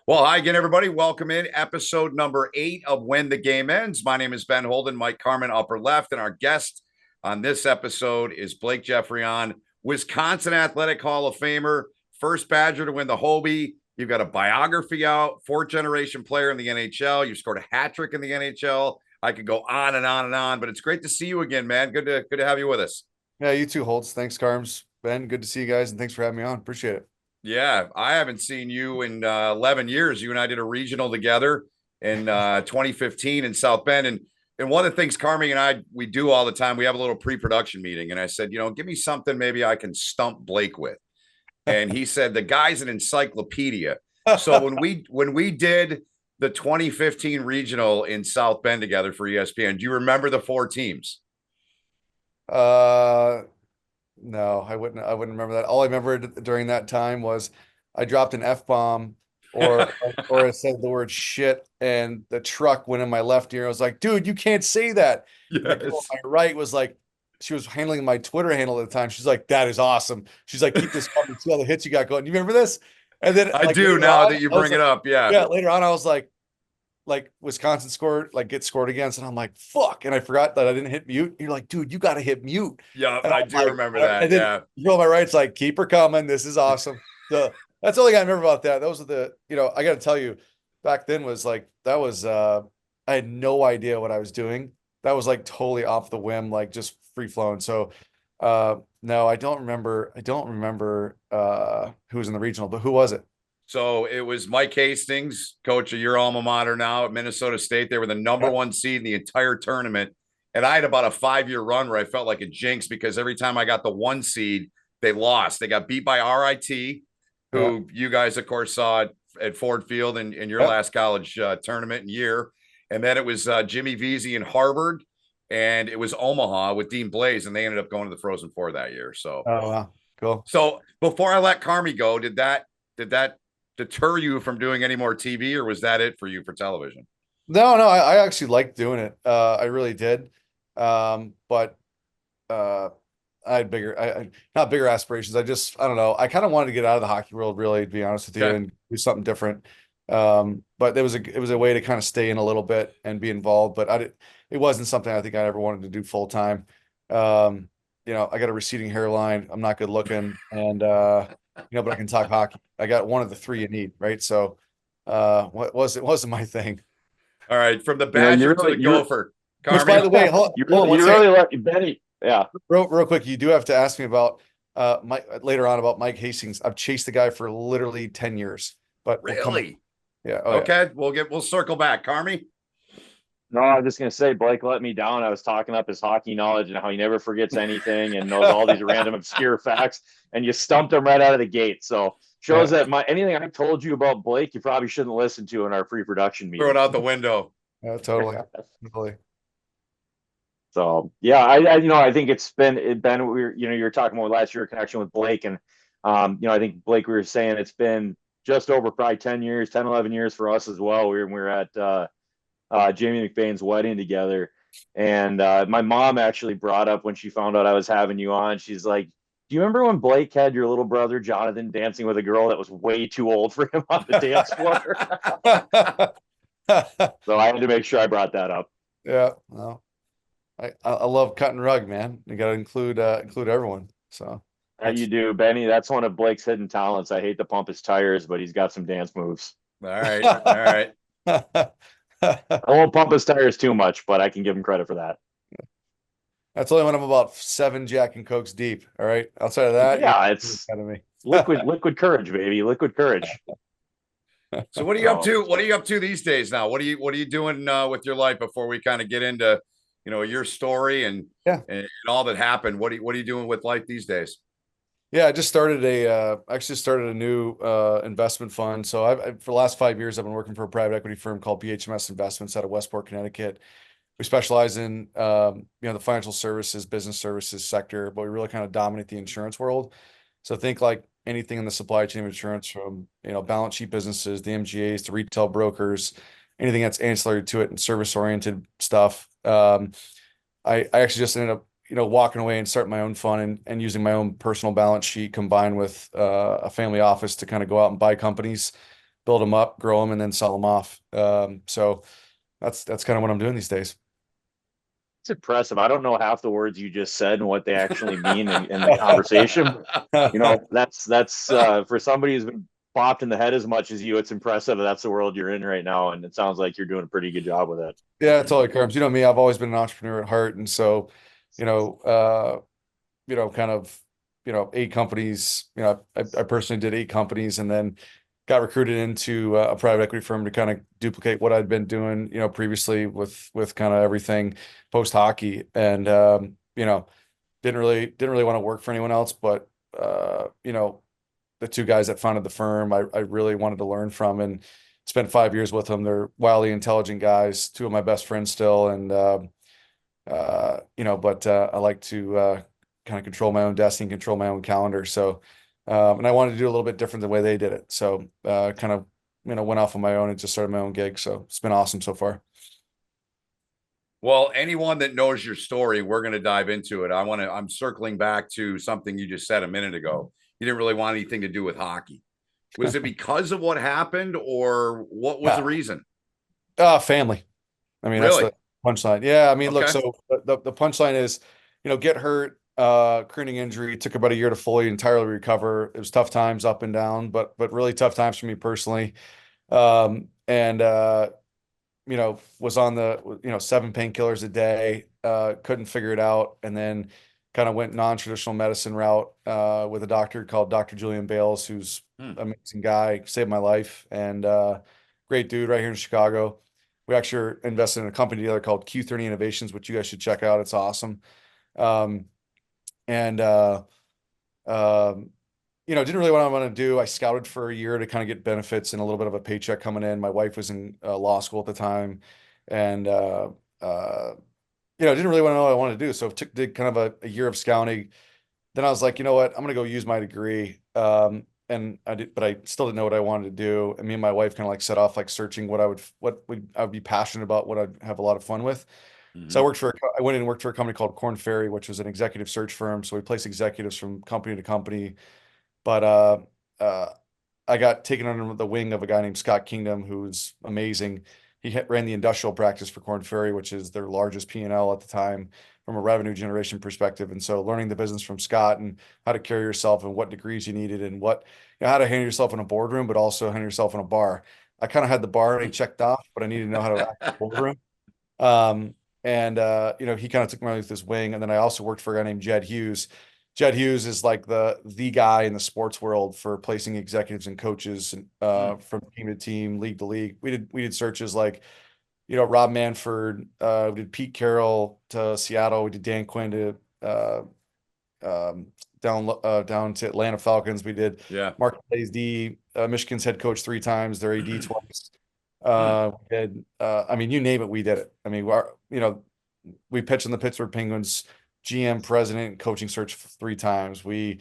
Well, hi again, everybody. Welcome in episode number 8 of When the Game Ends. My name is Ben Holden, Mike Carmen, upper left, and our guest on this episode is Blake Geoffrion, Wisconsin Athletic Hall of Famer, first Badger to win the Hobey. You've got a biography out, fourth-generation player in the NHL. You scored a hat trick in the NHL. I could go on and on and on, but it's great to see you again, man. Good to have you with us. Yeah, you too, Holtz. Thanks, Carms. Ben, good to see you guys, and thanks for having me on. Appreciate it. Yeah, I haven't seen you in 11 years. You and I did a regional together in 2015 in South Bend. And one of the things Carmi and we do all the time, we have a little pre-production meeting. And I said, give me something maybe I can stump Blake with. And he said, the guy's an encyclopedia. So when we did the 2015 regional in South Bend together for ESPN, do you remember the 4 teams? No, I wouldn't remember that. All I remember during that time was I dropped an F-bomb or I said the word shit and the truck went in my left ear. I was like, dude, you can't say that. Yes. The girl on my right was like, she was handling my Twitter handle at the time. She's like, that is awesome. She's like, keep this coming. See all the hits you got going. You remember this? And then I do now that you bring it up. Yeah. Yeah. Later on, I was like Wisconsin gets scored against, and I'm like, fuck. And I forgot that I didn't hit mute. You're like, dude, you got to hit mute. Yeah, And I do remember that. And then Yeah. you know, my right's like, keep her coming. This is awesome. That's the only thing I remember about that. Those are I got to tell you, back then was like, I had no idea what I was doing. That was like totally off the whim, like just free flowing. So, no, I don't remember who was in the regional, but who was it? So it was Mike Hastings, coach of your alma mater now at Minnesota State. They were the number 1 seed in the entire tournament. And I had about a 5-year run where I felt like a jinx because every time I got the 1 seed, they lost. They got beat by RIT, who you guys, of course, saw at Ford Field in your last college tournament and year. And then it was Jimmy Vesey in Harvard, and it was Omaha with Dean Blaze, and they ended up going to the Frozen Four that year. So, oh, wow. Cool. So before I let Carmi go, did that deter you from doing any more TV, or was that it for you for television? No, I actually liked doing it. I really did. But I had not bigger aspirations. I don't know. I kind of wanted to get out of the hockey world, really, to be honest with you, and do something different. But it was a way to kind of stay in a little bit and be involved. But it wasn't something I think I ever wanted to do full time. I got a receding hairline. I'm not good looking, and but I can talk hockey. I got one of the 3 you need, right? So, it wasn't my thing. All right, from the Badger to the Gopher. Which, by the way, you really lucky, Benny. Yeah. Real quick, you do have to ask me about later on about Mike Hastings. I've chased the guy for literally 10 years. But really? Yeah. Okay. Yeah. We'll circle back. Carmi? No, I was just gonna say Blake let me down. I was talking up his hockey knowledge and how he never forgets anything and knows all these random obscure facts, and you stumped him right out of the gate. So shows that anything I told you about Blake, you probably shouldn't listen to in our pre-production meeting. Throw it out the window. Yeah, totally. Totally. So yeah, I think it's been you're talking about last year connection with Blake, and I think Blake, we were saying it's been just over probably 10 years, 10, 11 years for us as well. We were at Jamie McBain's wedding together, and my mom actually brought up when she found out I was having you on. She's like, "Do you remember when Blake had your little brother Jonathan dancing with a girl that was way too old for him on the dance floor?" So I had to make sure I brought that up. Yeah, well, I love cutting rug, man. You got to include everyone. So how you do, Benny? That's one of Blake's hidden talents. I hate to pump his tires, but he's got some dance moves. All right, all right. I won't pump his tires too much, but I can give him credit for that. That's only when I'm about 7 Jack and Cokes deep. All right. Outside of that, yeah, it's kind of me. liquid courage, baby. Liquid courage. So what are you up to? What are you up to these days now? What are you doing with your life before we kind of get into your story and all that happened? What are you doing with life these days? Yeah, I just started a new investment fund. So for the last 5 years, I've been working for a private equity firm called BHMS Investments out of Westport, Connecticut. We specialize in the financial services, business services sector, but we really kind of dominate the insurance world. So think like anything in the supply chain of insurance, from balance sheet businesses, the MGAs, to retail brokers, anything that's ancillary to it and service oriented stuff. I actually just ended up walking away and starting my own fund and using my own personal balance sheet combined with a family office to kind of go out and buy companies. build them up, grow them, and then sell them off. So that's kind of what I'm doing these days. It's impressive. I don't know half the words you just said and what they actually mean in the conversation. You know, that's for somebody who's been popped in the head as much as you, it's impressive. That's the world you're in right now, and it sounds like you're doing a pretty good job with it. Yeah, it's all it comes. You know me, I've always been an entrepreneur at heart, and so you know, kind of, 8 companies. I personally did 8 companies, and then got recruited into a private equity firm to kind of duplicate what I'd been doing, previously with kind of everything post hockey, and didn't really want to work for anyone else, but the 2 guys that founded the firm, I really wanted to learn from, and spent 5 years with them. They're wildly intelligent guys, 2 of my best friends still, and but I like to kind of control my own destiny, control my own calendar. So, and I wanted to do a little bit different the way they did it. So, kind of, went off on my own and just started my own gig. So it's been awesome so far. Well, anyone that knows your story, we're going to dive into it. I'm circling back to something you just said a minute ago. You didn't really want anything to do with hockey. Was it because of what happened, or what was the reason? Family. I mean, Really? that's the punchline. Yeah. I mean, look, Okay. so the punchline is, get hurt, crooning injury, took about a year to fully entirely recover. It was tough times up and down, but really tough times for me personally. And was on the, 7 painkillers a day, couldn't figure it out. And then kind of went non-traditional medicine route, with a doctor called Dr. Julian Bales, who's an amazing guy, saved my life, and, great dude right here in Chicago. We actually invested in a company together called Q30 Innovations, which you guys should check out. It's awesome. Um, and, didn't really what I want to do. I scouted for a year to kind of get benefits and a little bit of a paycheck coming in. My wife was in law school at the time, and didn't really want to know what I wanted to do. So did kind of a year of scouting. Then I was like, you know what, I'm gonna go use my degree. And I did, but I still didn't know what I wanted to do. And me and my wife kind of like set off like searching what I would be passionate about, what I'd have a lot of fun with. So I went in and worked for a company called Korn Ferry, which was an executive search firm. So we place executives from company to company. But uh, I got taken under the wing of a guy named Scott Kingdom, who's amazing. He ran the industrial practice for Korn Ferry, which is their largest P&L at the time from a revenue generation perspective. And so learning the business from Scott and how to carry yourself and what degrees you needed and how to handle yourself in a boardroom, but also handle yourself in a bar. I kind of had the bar already checked off, but I needed to know how to act in the boardroom. And he kind of took me under this wing. And then I also worked for a guy named Jed Hughes. Jed Hughes is like the guy in the sports world for placing executives and coaches, from team to team, league to league. We did searches like, Rob Manford, we did Pete Carroll to Seattle, we did Dan Quinn to down to Atlanta Falcons. We did Mark Blaisdell, Michigan's head coach 3 times, their AD twice. We did, I mean, you name it, we did it. I mean, we pitched in the Pittsburgh Penguins GM, president, coaching search 3 times. We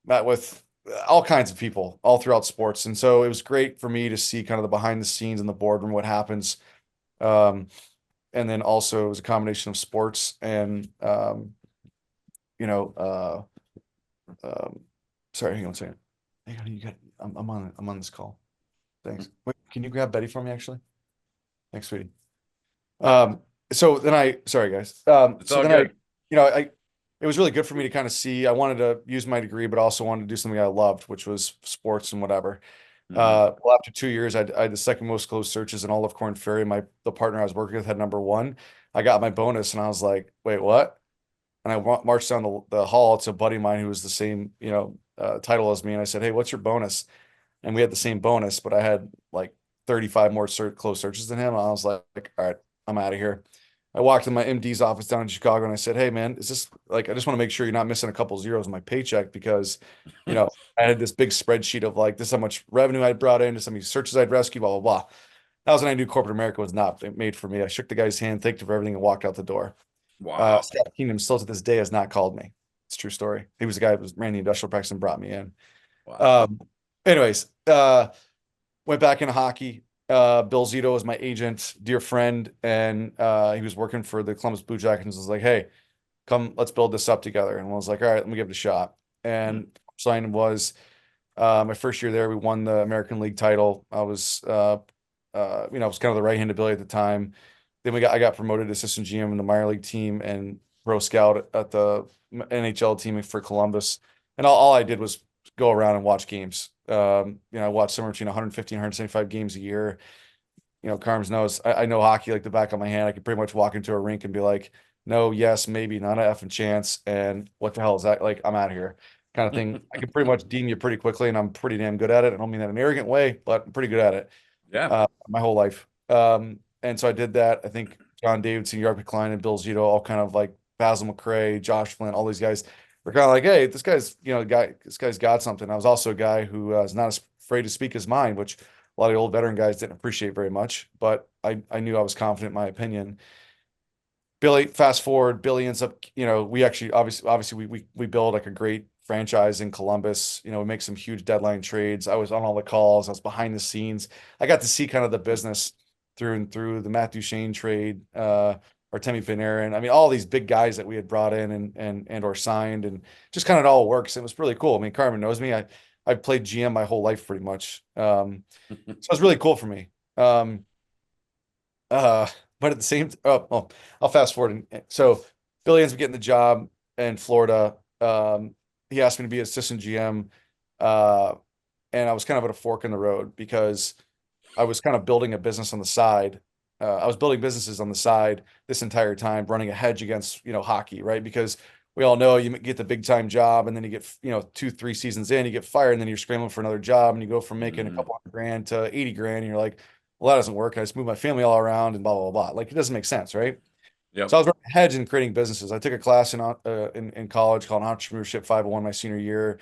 met with all kinds of people all throughout sports. And so it was great for me to see kind of the behind the scenes in the boardroom, what happens. And then also it was a combination of sports and, sorry, hang on a second. Hang on, I'm on this call. Thanks. Wait, can you grab Betty for me, actually? Thanks, sweetie. So then sorry guys. So then it was really good for me to kind of see. I wanted to use my degree, but also wanted to do something I loved, which was sports and whatever. Well, after 2 years, I had the second most closed searches in all of Korn Ferry. The partner I was working with had number 1. I got my bonus, and I was like, "Wait, what?" And I marched down the hall to a buddy of mine who was the same, title as me, and I said, "Hey, what's your bonus?" And we had the same bonus, but I had like 35 more closed searches than him. And I was like, "All right, I'm out of here." I walked in my MD's office down in Chicago and I said, "Hey man, is this like, I just want to make sure you're not missing a couple zeros in my paycheck because, I had this big spreadsheet of like, this is how much revenue I brought in, this is how many searches I'd rescue, blah, blah, blah." That was when I knew corporate America was not made for me. I shook the guy's hand, thanked him for everything, and walked out the door. Wow. Scott Kingdom still to this day has not called me. It's a true story. He was the guy who ran the industrial practice and brought me in. Wow. Anyways, went back into hockey. Bill Zito was my agent, dear friend, and he was working for the Columbus Blue Jackets. Was like, "Hey, come, let's build this up together." And I was like, "All right, let me give it a shot." And sign was My first year there, we won the American League title. I was, I was kind of the right-handed Billy at the time. Then I got promoted to assistant GM in the minor league team and pro scout at the NHL team for Columbus. And all I did was go around and watch games. I watched somewhere between 150 and 175 games a year. Carms knows I know hockey like the back of my hand. I could pretty much walk into a rink and be like, no, yes, maybe, not an effing chance. And what the hell is that? Like, I'm out of here, kind of thing. I can pretty much deem you pretty quickly, and I'm pretty damn good at it. I don't mean that in an arrogant way, but I'm pretty good at it. Yeah. My whole life. And so I did that. I think John Davidson, Yarp Klein, and Bill Zito, all kind of like Basil McRae, Josh Flynn, all these guys were kind of like, hey, this guy's, this guy's got something. I was also a guy who is not afraid to speak his mind, which a lot of the old veteran guys didn't appreciate very much, but I knew I was confident in my opinion. Fast forward, Billy ends up, we actually, obviously we build like a great franchise in Columbus. We make some huge deadline trades. I was on all the calls. I was behind the scenes. I got to see kind of the business through and through, the Matt Duchene trade, Artemi Panarin. I mean, all these big guys that we had brought in and or signed, and just kind of all works. It was really cool. I mean, Carmen knows me. I played GM my whole life pretty much. So it was really cool for me. But at the same, I'll fast forward. So Billy ends up getting the job in Florida. He asked me to be assistant GM. And I was kind of at a fork in the road because I was kind of building a business on the side. I was building businesses on the side this entire time, running a hedge against, hockey, right? Because we all know you get the big time job and then you get, 2-3 seasons in, you get fired, and then you're scrambling for another job and you go from making a couple hundred grand to 80 grand. And you're like, well, that doesn't work. I just move my family all around and blah, blah, blah. Like, it doesn't make sense, right? Yep. So I was running a hedge and creating businesses. I took a class in college called Entrepreneurship 501 my senior year.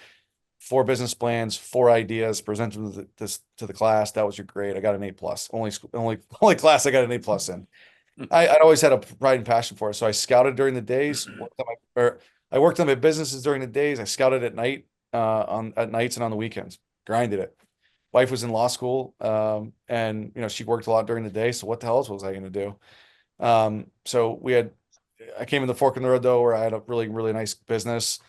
4 business plans, 4 ideas, presented to the class. That was your grade. I got an A plus. Only class I got an A plus in. I always had a pride and passion for it. So I scouted during the days. I worked on my businesses during the days. I scouted at night, at nights and on the weekends. Grinded it. Wife was in law school, and she worked a lot during the day. So what the hell else was I going to do? So I came in the fork in the road though, where I had a really, really nice business.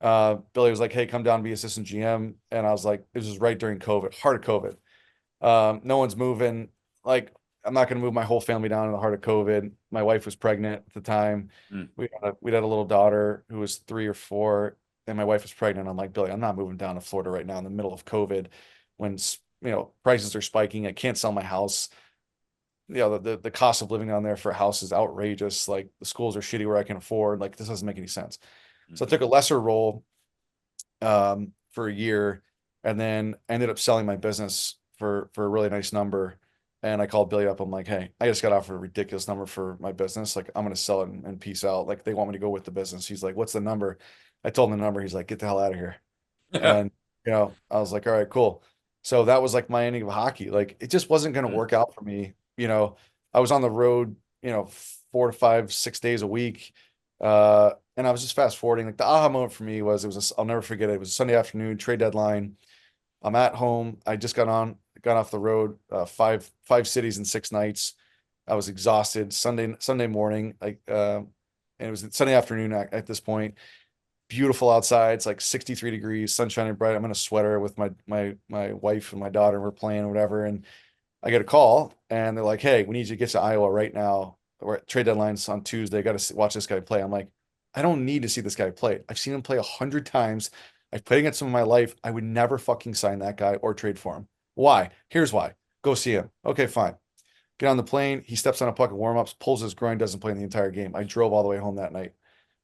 Billy was like, hey, come down and be assistant GM. And I was like, this was right during COVID, heart of COVID. No one's moving. Like, I'm not going to move my whole family down in the heart of COVID. My wife was pregnant at the time. We had a little daughter who was 3 or 4, and my wife was pregnant. I'm like, Billy, I'm not moving down to Florida right now in the middle of COVID when, prices are spiking. I can't sell my house. The cost of living down there for a house is outrageous. Like, the schools are shitty where I can afford. Like, this doesn't make any sense. So I took a lesser role for a year, and then ended up selling my business for a really nice number. And I called Billy up. I'm like, hey, I just got offered a ridiculous number for my business. Like, I'm going to sell it and peace out. Like, they want me to go with the business. He's like, what's the number? I told him the number. He's like, get the hell out of here. And, I was like, all right, cool. So that was like my ending of hockey. Like, it just wasn't going to work out for me. I was on the road, 4 to 5, 6 days a week. And I was just fast forwarding. Like, the aha moment for me was, I'll never forget it. It was a Sunday afternoon, trade deadline. I'm at home. I just got off the road, 5 cities in 6 nights. I was exhausted. Sunday morning, and it was Sunday afternoon at this point. Beautiful outside. It's like 63 degrees, sunshine and bright. I'm in a sweater with my wife and my daughter. We're playing or whatever. And I get a call and they're like, hey, we need you to get to Iowa right now. We're at trade deadlines on Tuesday. Got to watch this guy play. I'm like, I don't need to see this guy play. I've seen him play 100 times. I've played against him in my life. I would never fucking sign that guy or trade for him. Why? Here's why. Go see him. Okay, fine. Get on the plane. He steps on a puck of warm-ups, pulls his groin, doesn't play in the entire game. I drove all the way home that night.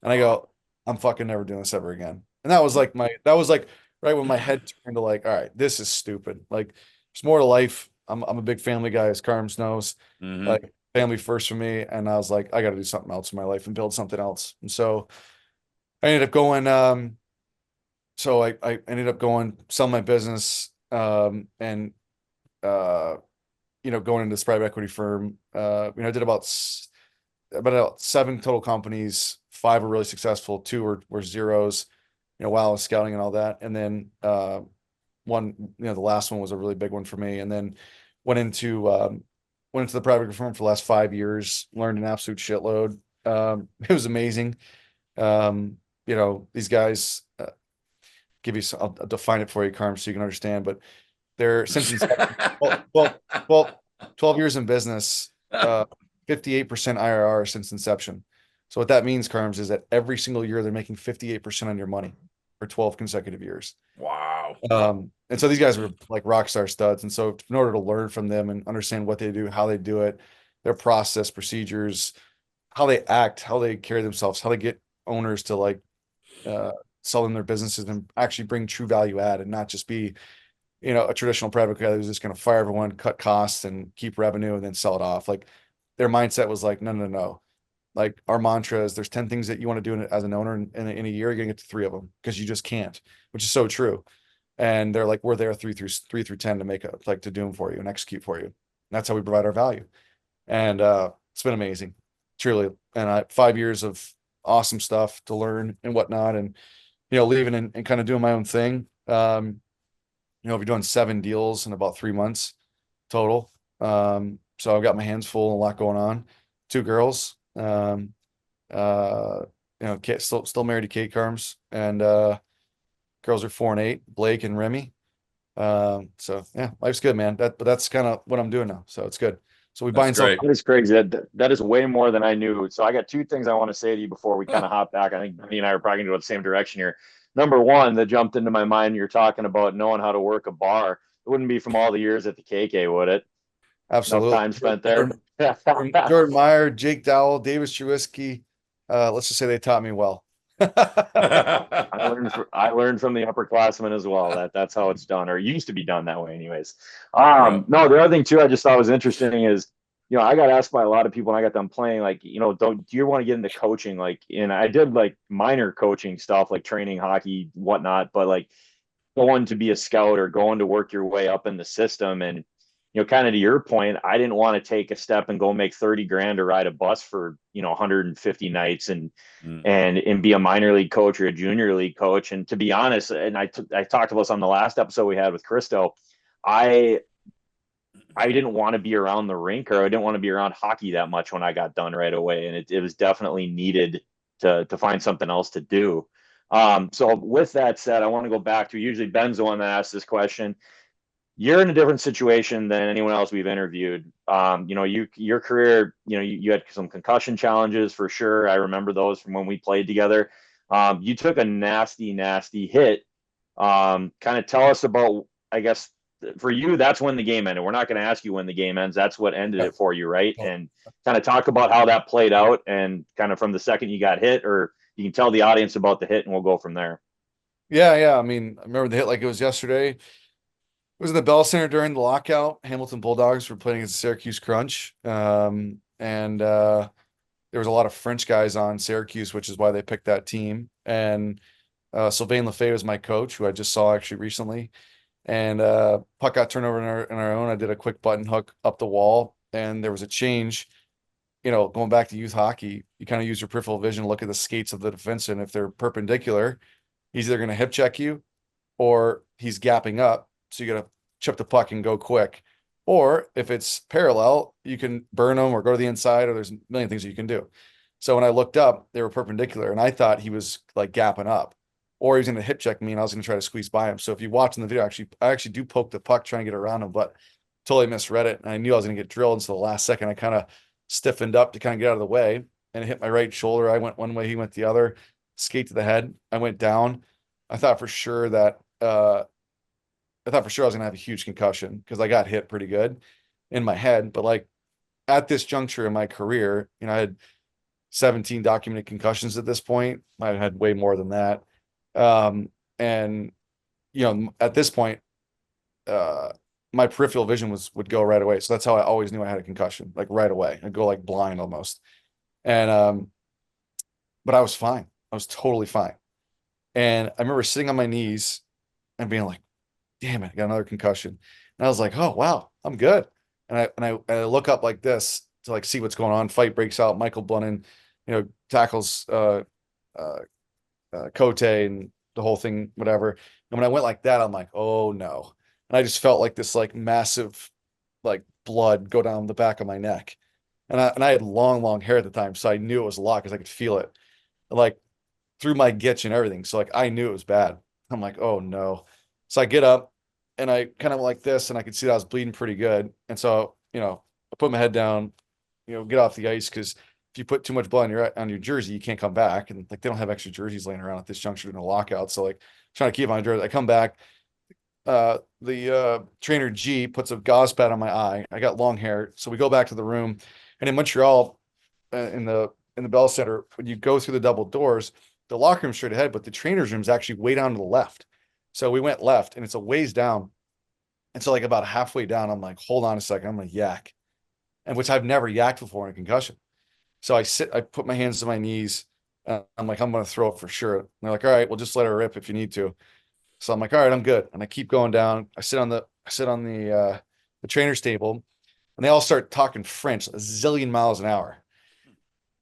And I go, I'm fucking never doing this ever again. And that was like right when my head turned to like, all right, this is stupid. Like, there's more to life. I'm a big family guy, as Carms knows. Like, family first for me. And I was like, I got to do something else in my life and build something else. And so I ended up going, I ended up going, sell my business, and going into this private equity firm. I did about 7 total companies. 5 were really successful, 2 were zeros, while I was scouting and all that. And then one, the last one was a really big one for me. And then went into the private equity firm for the last 5 years, learned an absolute shitload. It was amazing. These guys give you some, I'll define it for you, Carm, so you can understand. But they're since inception, well, 12 years in business, 58% IRR since inception. So what that means, Carms, is that every single year they're making 58% on your money for 12 consecutive years. Wow. And so these guys are like rock star studs. And so in order to learn from them and understand what they do, how they do it, their process, procedures, how they act, how they carry themselves, how they get owners to like sell them their businesses and actually bring true value add and not just be, a traditional private guy who's just going to fire everyone, cut costs and keep revenue and then sell it off. Like their mindset was like, no, no, no. Like our mantra is there's 10 things that you want to do as an owner in a year, you're going to get to 3 of them because you just can't, which is so true. And they're like, we're there 3 through 10 to make to do them for you and execute for you. And that's how we provide our value. And it's been amazing, truly. And 5 years of awesome stuff to learn and whatnot. And, leaving and kind of doing my own thing. We're doing 7 deals in about 3 months total. So I've got my hands full, a lot going on. 2 girls, still married to Kate Carms, and girls are 4 and 8, Blake and Remy. So yeah, life's good, man. But that's kind of what I'm doing now. So it's good. So we buy and sell. That is crazy. That is way more than I knew. So I got 2 things I want to say to you before we kind of hop back. I think me and I are probably going to go the same direction here. Number one that jumped into my mind, you're talking about knowing how to work a bar. It wouldn't be from all the years at the KK, would it? Absolutely. Enough time spent there. Jordan Meyer, Jake Dowell, Davis Trubisky. Let's just say they taught me well. I learned from the upperclassmen as well. That's how it's done, or used to be done that way, anyways. No, the other thing too, I just thought was interesting is, I got asked by a lot of people when I got done playing, like, do you want to get into coaching? Like, and I did like minor coaching stuff, like training, hockey, whatnot, but like going to be a scout or going to work your way up in the system. And, kind of to your point, I didn't want to take a step and go make 30 grand to ride a bus for, 150 nights and be a minor league coach or a junior league coach. And to be honest, and I talked about this on the last episode we had with Christo, I didn't want to be around the rink, or I didn't want to be around hockey that much when I got done right away. And it was definitely needed to find something else to do. So with that said, I want to go back to, usually Ben's the one that asks this question. You're in a different situation than anyone else we've interviewed. Your career, you had some concussion challenges for sure. I remember those from when we played together. You took a nasty, nasty hit. Kind of tell us about, I guess, for you, that's when the game ended. We're not going to ask you when the game ends. That's what ended it for you, right? And kind of talk about how that played out and kind of from the second you got hit, or you can tell the audience about the hit and we'll go from there. Yeah. I mean, I remember the hit like it was yesterday. It was in the Bell Center during the lockout. Hamilton Bulldogs were playing against Syracuse Crunch. And there was a lot of French guys on Syracuse, which is why they picked that team. And Sylvain Lefebvre was my coach, who I just saw actually recently. And puck got turned over in our own. I did a quick button hook up the wall, and there was a change. Going back to youth hockey, you kind of use your peripheral vision to look at the skates of the defenseman. And if they're perpendicular, he's either going to hip check you or he's gapping up. So you got to chip the puck and go quick. Or if it's parallel, you can burn them or go to the inside, or there's a million things that you can do. So when I looked up, they were perpendicular, and I thought he was like gapping up, or he's going to hip check me and I was going to try to squeeze by him. So if you watch in the video, I actually do poke the puck trying to get around him, but totally misread it. And I knew I was going to get drilled. And so the last second, I kind of stiffened up to kind of get out of the way, and it hit my right shoulder. I went one way, he went the other, skate to the head. I went down. I thought for sure I was going to have a huge concussion because I got hit pretty good in my head. But like at this juncture in my career, I had 17 documented concussions at this point. I had way more than that. And at this point, my peripheral vision would go right away. So that's how I always knew I had a concussion, like right away. I'd go like blind almost. And, but I was fine. I was totally fine. And I remember sitting on my knees and being like, damn it, I got another concussion. And I was like, oh, wow, I'm good. And I look up like this to like see what's going on. Fight breaks out. Michael Blunnen, tackles, Cote and the whole thing, whatever. And when I went like that, I'm like, oh no. And I just felt like this like massive like blood go down the back of my neck. And I had long hair at the time. So I knew it was a lot because I could feel it like through my gitch and everything. So like I knew it was bad. I'm like, oh no. So I get up and I kind of like this, and I could see that I was bleeding pretty good. And so, I put my head down, get off the ice, because if you put too much blood on your jersey, you can't come back. And like they don't have extra jerseys laying around at this juncture in a lockout. So like trying to keep my jersey. I come back. The trainer G puts a gauze pad on my eye. I got long hair, so we go back to the room. And in Montreal, in the Bell Center, when you go through the double doors, the locker room's straight ahead, but the trainer's room is actually way down to the left. So we went left, and it's a ways down. And so like about halfway down, I'm like, hold on a second, I'm gonna yak, and which I've never yacked before in a concussion. So I put my hands to my knees. I'm like, I'm gonna throw it for sure. And they're like, all right, we'll just let her rip if you need to. So I'm like, all right, I'm good. And I keep going down. I sit on the trainer's table, and they all start talking French a zillion miles an hour.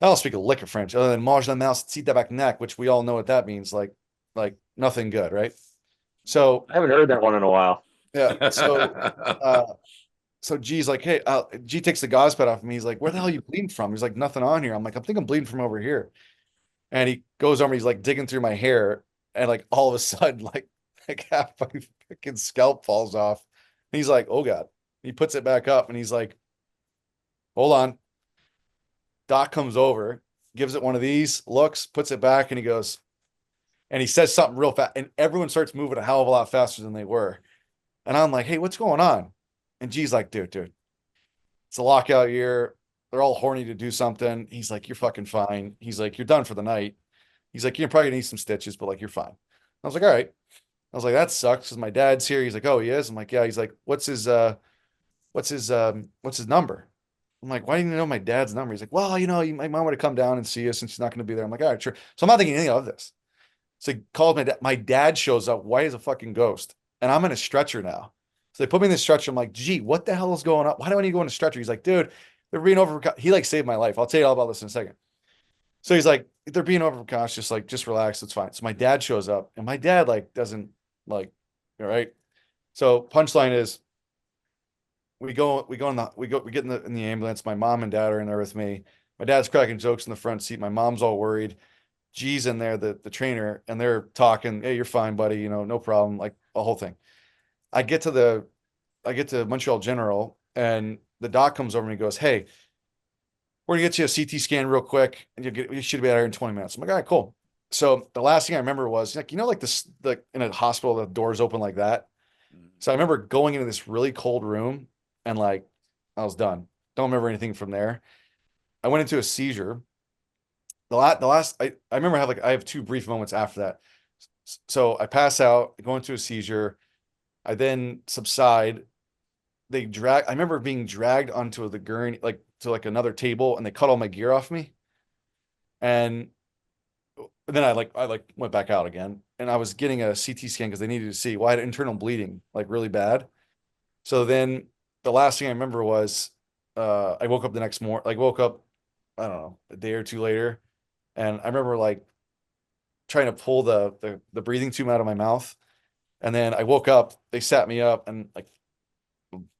I don't speak a lick of French other than mange la mouse, see back neck, which we all know what that means. Like nothing good, right? So I haven't heard that one in a while. yeah. So G's like, hey, G takes the gauze pad off of me. He's like, where the hell are you bleeding from? He's like, nothing on here. I'm like, I think I'm bleeding from over here. And he goes over, he's like digging through my hair, and like all of a sudden, like half my fucking scalp falls off. And he's like, oh God. He puts it back up, and he's like, hold on. Doc comes over, gives it one of these, looks, puts it back, and he goes, and he says something real fast, and everyone starts moving a hell of a lot faster than they were. And I'm like, hey, what's going on? And G's like, dude, it's a lockout year. They're all horny to do something. He's like, you're fucking fine. He's like, you're done for the night. He's like, you're probably gonna need some stitches, but like, you're fine. I was like, all right. I was like, that sucks because my dad's here. He's like, oh, he is. I'm like, yeah. He's like, what's his number? I'm like, why do you know my dad's number? He's like, well, my mom would have come down and see us, and she's not going to be there. I'm like, all right, sure. So I'm not thinking anything of this. So he called my dad. My dad shows up white as a fucking ghost, and I'm in a stretcher now. So they put me in the stretcher. I'm like, gee, what the hell is going on? Why do I need to go in a stretcher? He's like, dude, they're being over. He like saved my life. I'll tell you all about this in a second. So he's like, they're being overcautious. Just relax. It's fine. So my dad shows up, and my dad like doesn't like, all right. So punchline is, we get in the ambulance. My mom and dad are in there with me. My dad's cracking jokes in the front seat. My mom's all worried. G's in there, the trainer, and they're talking, hey, you're fine, buddy, no problem, like the whole thing. I get to Montreal General, and the doc comes over and he goes, hey, we're gonna get you a CT scan real quick, and you should be out here in 20 minutes. I'm like, all right, cool. So the last thing I remember was like, like this, like in a hospital, the doors open like that. So I remember going into this really cold room, and like I was done. Don't remember anything from there. I went into a seizure. I remember I have two brief moments after that. So I pass out, go into a seizure. I then subside. I remember being dragged onto the gurney, like to like another table, and they cut all my gear off me. And then I went back out again, and I was getting a CT scan because they needed to see. Well, I had internal bleeding, like really bad. So then the last thing I remember was I woke up the next morning, like woke up, I don't know, a day or two later. And I remember like trying to pull the breathing tube out of my mouth. And then I woke up, they sat me up, and like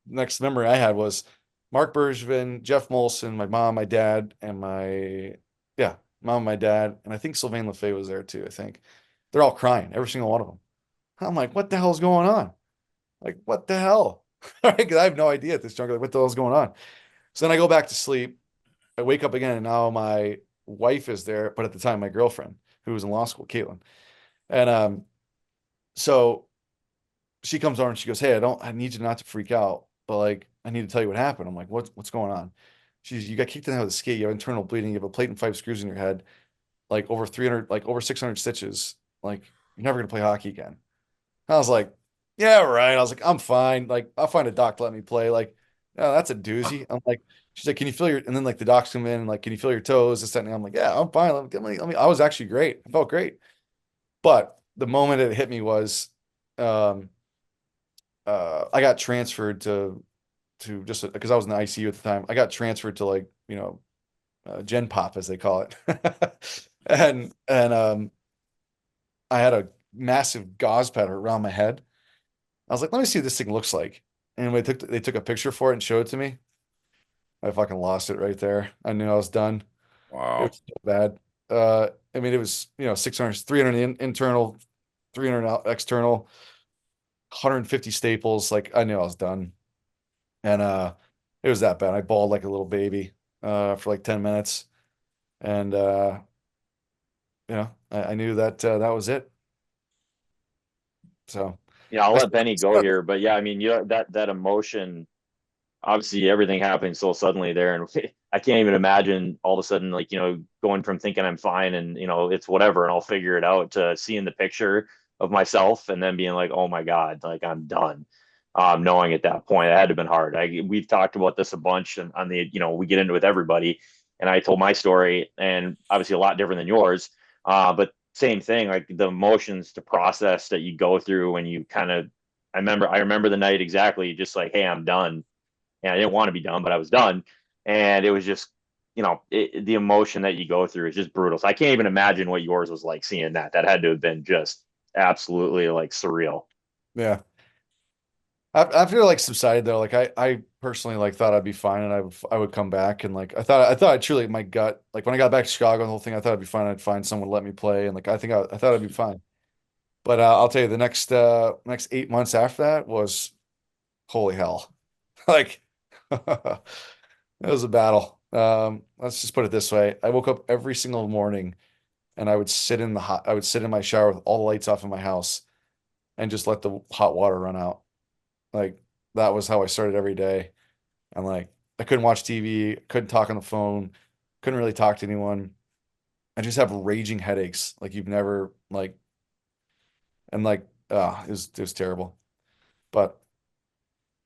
next memory I had was Mark Bergevin, Jeff Molson, my mom, my dad, and my dad. And I think Sylvain Lefebvre was there too, I think. They're all crying, every single one of them. I'm like, what the hell's going on? Like, what the hell? Because I have no idea at this juncture, like, what the hell's going on? So then I go back to sleep. I wake up again, and now my wife is there, but at the time, my girlfriend, who was in law school, Caitlin. And so she comes over and she goes, hey, I need you not to freak out, but like, I need to tell you what happened. I'm like, what's going on? You got kicked in the head with a skate, you have internal bleeding, you have a plate and 5 screws in your head, like over 300, like over 600 stitches. Like, you're never gonna play hockey again. I was like, yeah, right. I was like, I'm fine. Like, I'll find a doc to let me play. Like, oh, that's a doozy. I'm like, she's like, can you feel and then like the docs come in and like, can you feel your toes? This, that, and I'm like, yeah, I'm fine. I was actually great. I felt great. But the moment it hit me was, I got transferred to just because I was in the ICU at the time. I got transferred to like, Gen Pop, as they call it. and I had a massive gauze pad around my head. I was like, let me see what this thing looks like. And they took a picture for it and showed it to me. I fucking lost it right there. I knew I was done. It Wow. was so bad. I mean, it was, 300 internal, 300 external, 150 staples. Like I knew I was done. And it was that bad. I bawled like a little baby for like 10 minutes. And I knew that that was it. So Yeah, I'll I let Benny go here, but yeah, I mean, that emotion, obviously everything happening so suddenly there, and I can't even imagine all of a sudden, like, going from thinking I'm fine and it's whatever and I'll figure it out, to seeing the picture of myself and then being like, oh my God, like I'm done. Knowing at that point, it had to have been hard. We've talked about this a bunch, and on the, we get into it with everybody, and I told my story, and obviously a lot different than yours, but same thing, like the emotions to process that you go through when you kind of, I remember the night exactly, just like, hey, I'm done, and I didn't want to be done, but I was done. And it was just, the emotion that you go through is just brutal. So I can't even imagine what yours was like seeing that. That had to have been just absolutely like surreal. yeah. After like subsided though, like I personally like thought I'd be fine and I would come back, and like I thought I truly, my gut, like when I got back to Chicago and the whole thing, I thought I'd be fine. I'd find someone to let me play, and like I thought I'd be fine. But I'll tell you, the next 8 months after that was holy hell. Like it was a battle. Let's just put it this way. I woke up every single morning and I would sit in my shower with all the lights off in my house and just let the hot water run out. Like that was how I started every day. And like I couldn't watch TV, couldn't talk on the phone, couldn't really talk to anyone. I just have raging headaches like you've never like, and like it was terrible. But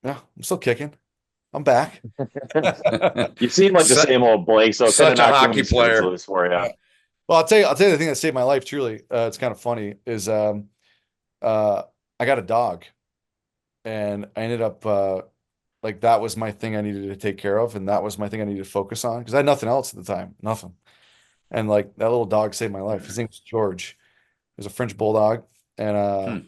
yeah, I'm still kicking. I'm back. You seem like the same old Blake, so it kind of Such a knocked hockey some spirits player. loose for you. Yeah. Well, I'll tell you the thing that saved my life truly. It's kind of funny is I got a dog, and I ended up like that was my thing I needed to take care of, and that was my thing I needed to focus on because I had nothing else at the time, nothing. And like that little dog saved my life. His name was George. He was a French bulldog, and Hmm.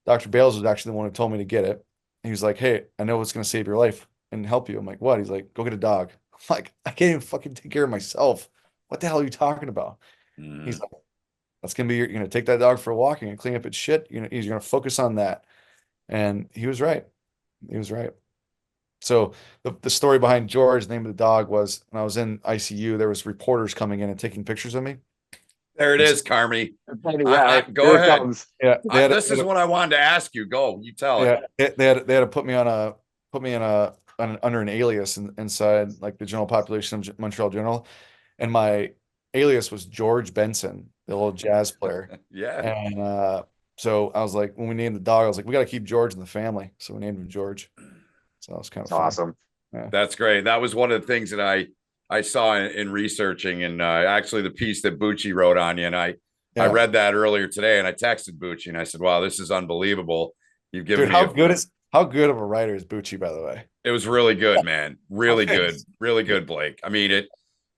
Dr. Bales was actually the one who told me to get it. He was like, "Hey, I know what's going to save your life and help you." I'm like, "What?" He's like, "Go get a dog." I'm like, "I can't even fucking take care of myself. What the hell are you talking about?" He's Mm. like, "That's gonna be you're gonna take that dog for a walk. You're gonna clean up its shit. You're gonna focus on that." And he was right. He was right. So the story behind George, the name of the dog was when I was in ICU, there was reporters coming in and taking pictures of me. There it And is, Carmi. Yeah, Go here it ahead. comes. yeah, This is what I wanted to ask you. Go, you tell it. yeah, they had to put me under an alias inside like the general population of Montreal General, and my alias was George Benson, the little jazz player. Yeah. And so I was like, when we named the dog, I was like, we got to keep George in the family, so we named him George. So that was kind of It's funny. awesome. Yeah, That's great. That was one of the things that I saw in researching, and actually the piece that Bucci wrote on you. And I yeah, read that earlier today, and I texted Bucci and I said, "Wow, this is unbelievable. You've given dude, me how good of a writer is Bucci, by the way? it was really good, man. Really good. Thanks. Really good, Blake. I mean,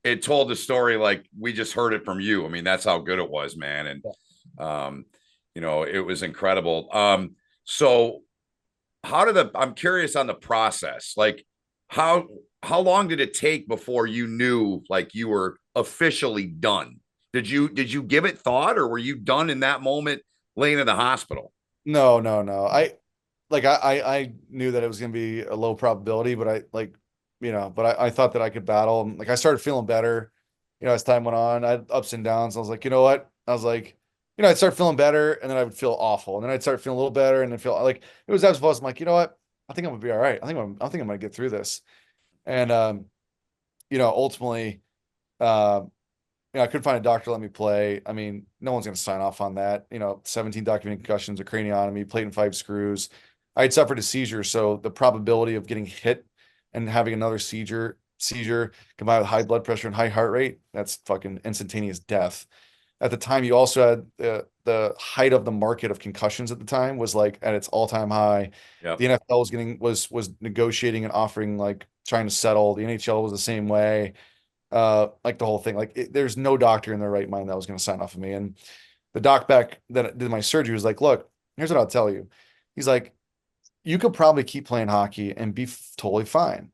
it told the story like we just heard it from you. I mean, that's how good it was, man. And um, it was incredible. So I'm curious on the process. Like how how long did it take before you knew like you were officially done? Did you give it thought, or were you done in that moment laying in the hospital? No, no, no. I knew that it was gonna be a low probability, but I thought that I could battle. And like I started feeling better, as time went on. I had ups and downs. I was like, you know what? I was like, I'd start feeling better and then I would feel awful. And then I'd start feeling a little better and then feel like it was as opposed. I'm like, you know what? I think I'm gonna be all right. I think I'm gonna get through this. And ultimately, um, I couldn't find a doctor to let me play. I mean, no one's going to sign off on that. 17 documented concussions, a craniotomy, plate and 5 screws. I had suffered a seizure, so the probability of getting hit and having another seizure combined with high blood pressure and high heart rate, that's fucking instantaneous death. At the time, you also had the height of the market of concussions at the time was like at its all-time high. Yep. The NFL was negotiating and offering like trying to settle. The NHL was the same way, like the whole thing. Like there's no doctor in their right mind that was going to sign off of me. And the doc back that did my surgery was like, look, here's what I'll tell you. He's like, you could probably keep playing hockey and be totally fine.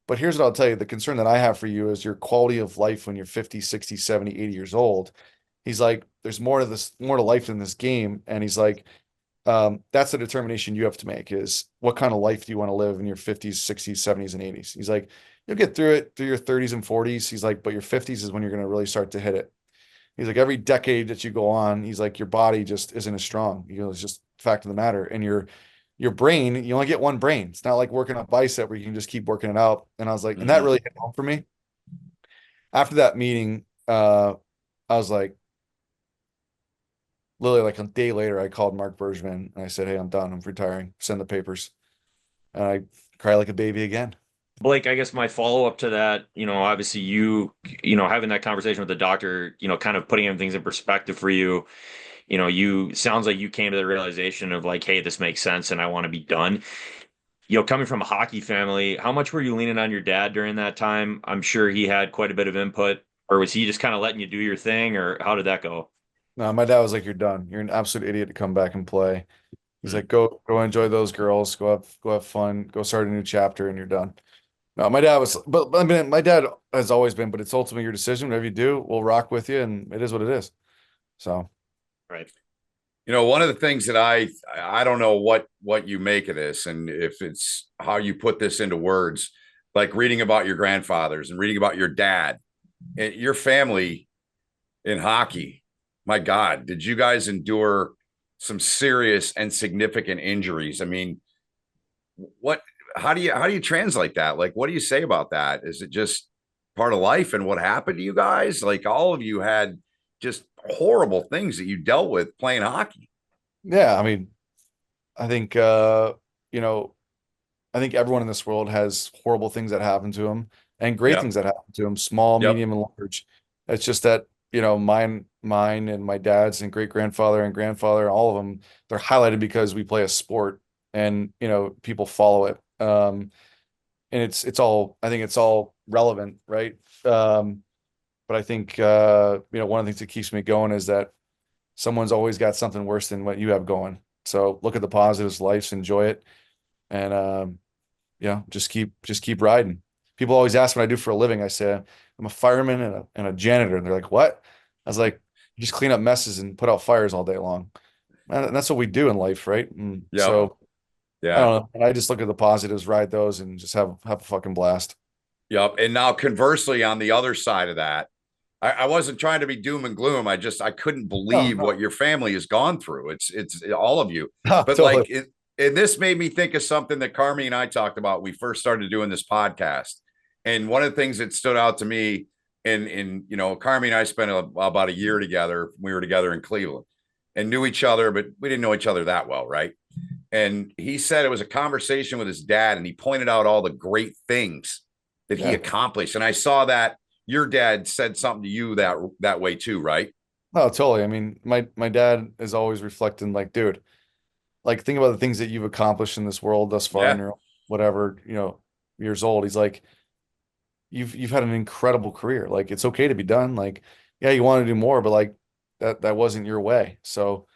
But here's what I'll tell you. The concern that I have for you is your quality of life when you're 50, 60, 70, 80 years old. He's like, there's more to life than this game. And he's like, that's the determination you have to make is what kind of life do you want to live in your 50s, 60s, 70s, and 80s? He's like, you'll get through it through your 30s and 40s. He's like, but your 50s is when you're going to really start to hit it. He's like, every decade that you go on, he's like, your body just isn't as strong. It's just fact of the matter. And your brain, you only get one brain. It's not like working a bicep where you can just keep working it out. And I was like, and that really hit home for me. After that meeting, I was like, literally like a day later, I called Mark Bergevin and I said, hey, I'm done. I'm retiring. Send the papers. And I cried like a baby again. Blake, I guess my follow-up to that, obviously having that conversation with the doctor, kind of putting things in perspective for you, sounds like you came to the realization of like, hey, this makes sense and I want to be done. Coming from a hockey family, how much were you leaning on your dad during that time? I'm sure he had quite a bit of input, or was he just kind of letting you do your thing, or how did that go? No, my dad was like, you're done. You're an absolute idiot to come back and play. He's like, go enjoy those girls, go have fun, go start a new chapter, and you're done. No, my dad was, but I mean, my dad has always been, but it's ultimately your decision. Whatever you do, we'll rock with you, and it is what it is. So, right. One of the things that I don't know what you make of this, and if it's how you put this into words, like reading about your grandfathers and reading about your dad, and your family in hockey. My God, did you guys endure some serious and significant injuries? I mean, how do you translate that? Like, what do you say about that? Is it just part of life and what happened to you guys? Like, all of you had just horrible things that you dealt with playing hockey. yeah, I mean, I think, I think everyone in this world has horrible things that happen to them and great Yep. things that happen to them, small, Yep. medium, and large. It's just that, mine and my dad's and great grandfather and grandfather, all of them, they're highlighted because we play a sport and, people follow it. And I think it's all relevant, right? But I think, one of the things that keeps me going is that someone's always got something worse than what you have going. So look at the positives, life, enjoy it. And, just keep riding. People always ask what I do for a living. I say I'm a fireman and a janitor, and they're like, "What?" I was like, "You just clean up messes and put out fires all day long." And that's what we do in life, right? And Yeah. so I Yeah. don't know. And I just look at the positives, ride those, and just have a fucking blast. Yep. And now conversely, on the other side of that, I wasn't trying to be doom and gloom. I couldn't believe No. what your family has gone through. It's all of you. No, But totally. like and this made me think of something that Carmi and I talked about when we first started doing this podcast. And one of the things that stood out to me Carmi and I spent about a year together. We were together in Cleveland and knew each other, but we didn't know each other that well, right? And he said it was a conversation with his dad, and he pointed out all the great things that he accomplished. And I saw that your dad said something to you that way too, right? No, totally. I mean, my dad is always reflecting, like, dude, like think about the things that you've accomplished in this world thus far in your whatever, years old. He's like, you've had an incredible career. Like, it's okay to be done. Like, yeah, you want to do more, but like that wasn't your way. So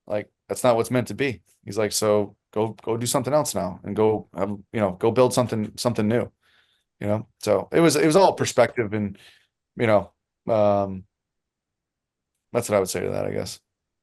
like that's not what's meant to be. He's like, so go do something else now and go go build something new. So it was all perspective and um that's what I would say to that, I guess.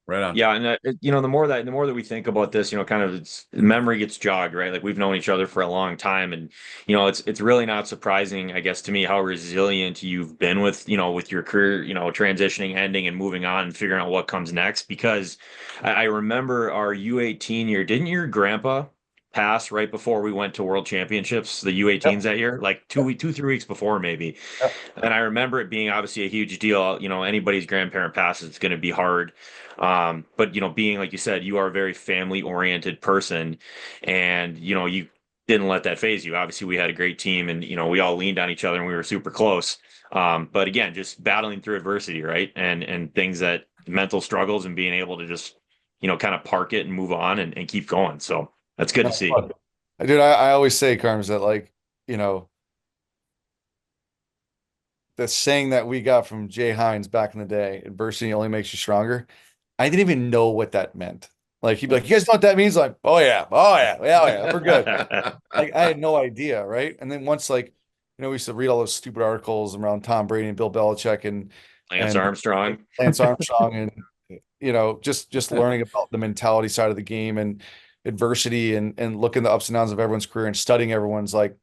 Right on. Yeah, and the more that we think about this, kind of memory gets jogged, right? Like we've known each other for a long time, and it's really not surprising, I guess, to me how resilient you've been with with your career, transitioning, ending, and moving on, and figuring out what comes next. Because I remember our U18 year. Didn't your grandpa pass right before we went to World Championships, the U18s that year, like 3 weeks before maybe? Yep. And I remember it being obviously a huge deal. Anybody's grandparent passes, it's going to be hard. But being like you said, you are a very family oriented person, and you didn't let that phase you. Obviously, we had a great team, and we all leaned on each other, and we were super close. But again, just battling through adversity, right? And things that mental struggles, and being able to just kind of park it and move on and keep going. So that's good to see. Dude, I always say, Carms, that like, the saying that we got from Jay Hines back in the day, adversity only makes you stronger. I didn't even know what that meant. Like he'd be like, "You guys know what that means?" Like, "Oh yeah, we're good." Like I had no idea, right? And then once, like, we used to read all those stupid articles around Tom Brady and Bill Belichick, and Lance Armstrong. Lance Armstrong, and just learning about the mentality side of the game and adversity, and looking the ups and downs of everyone's career and studying everyone's, like,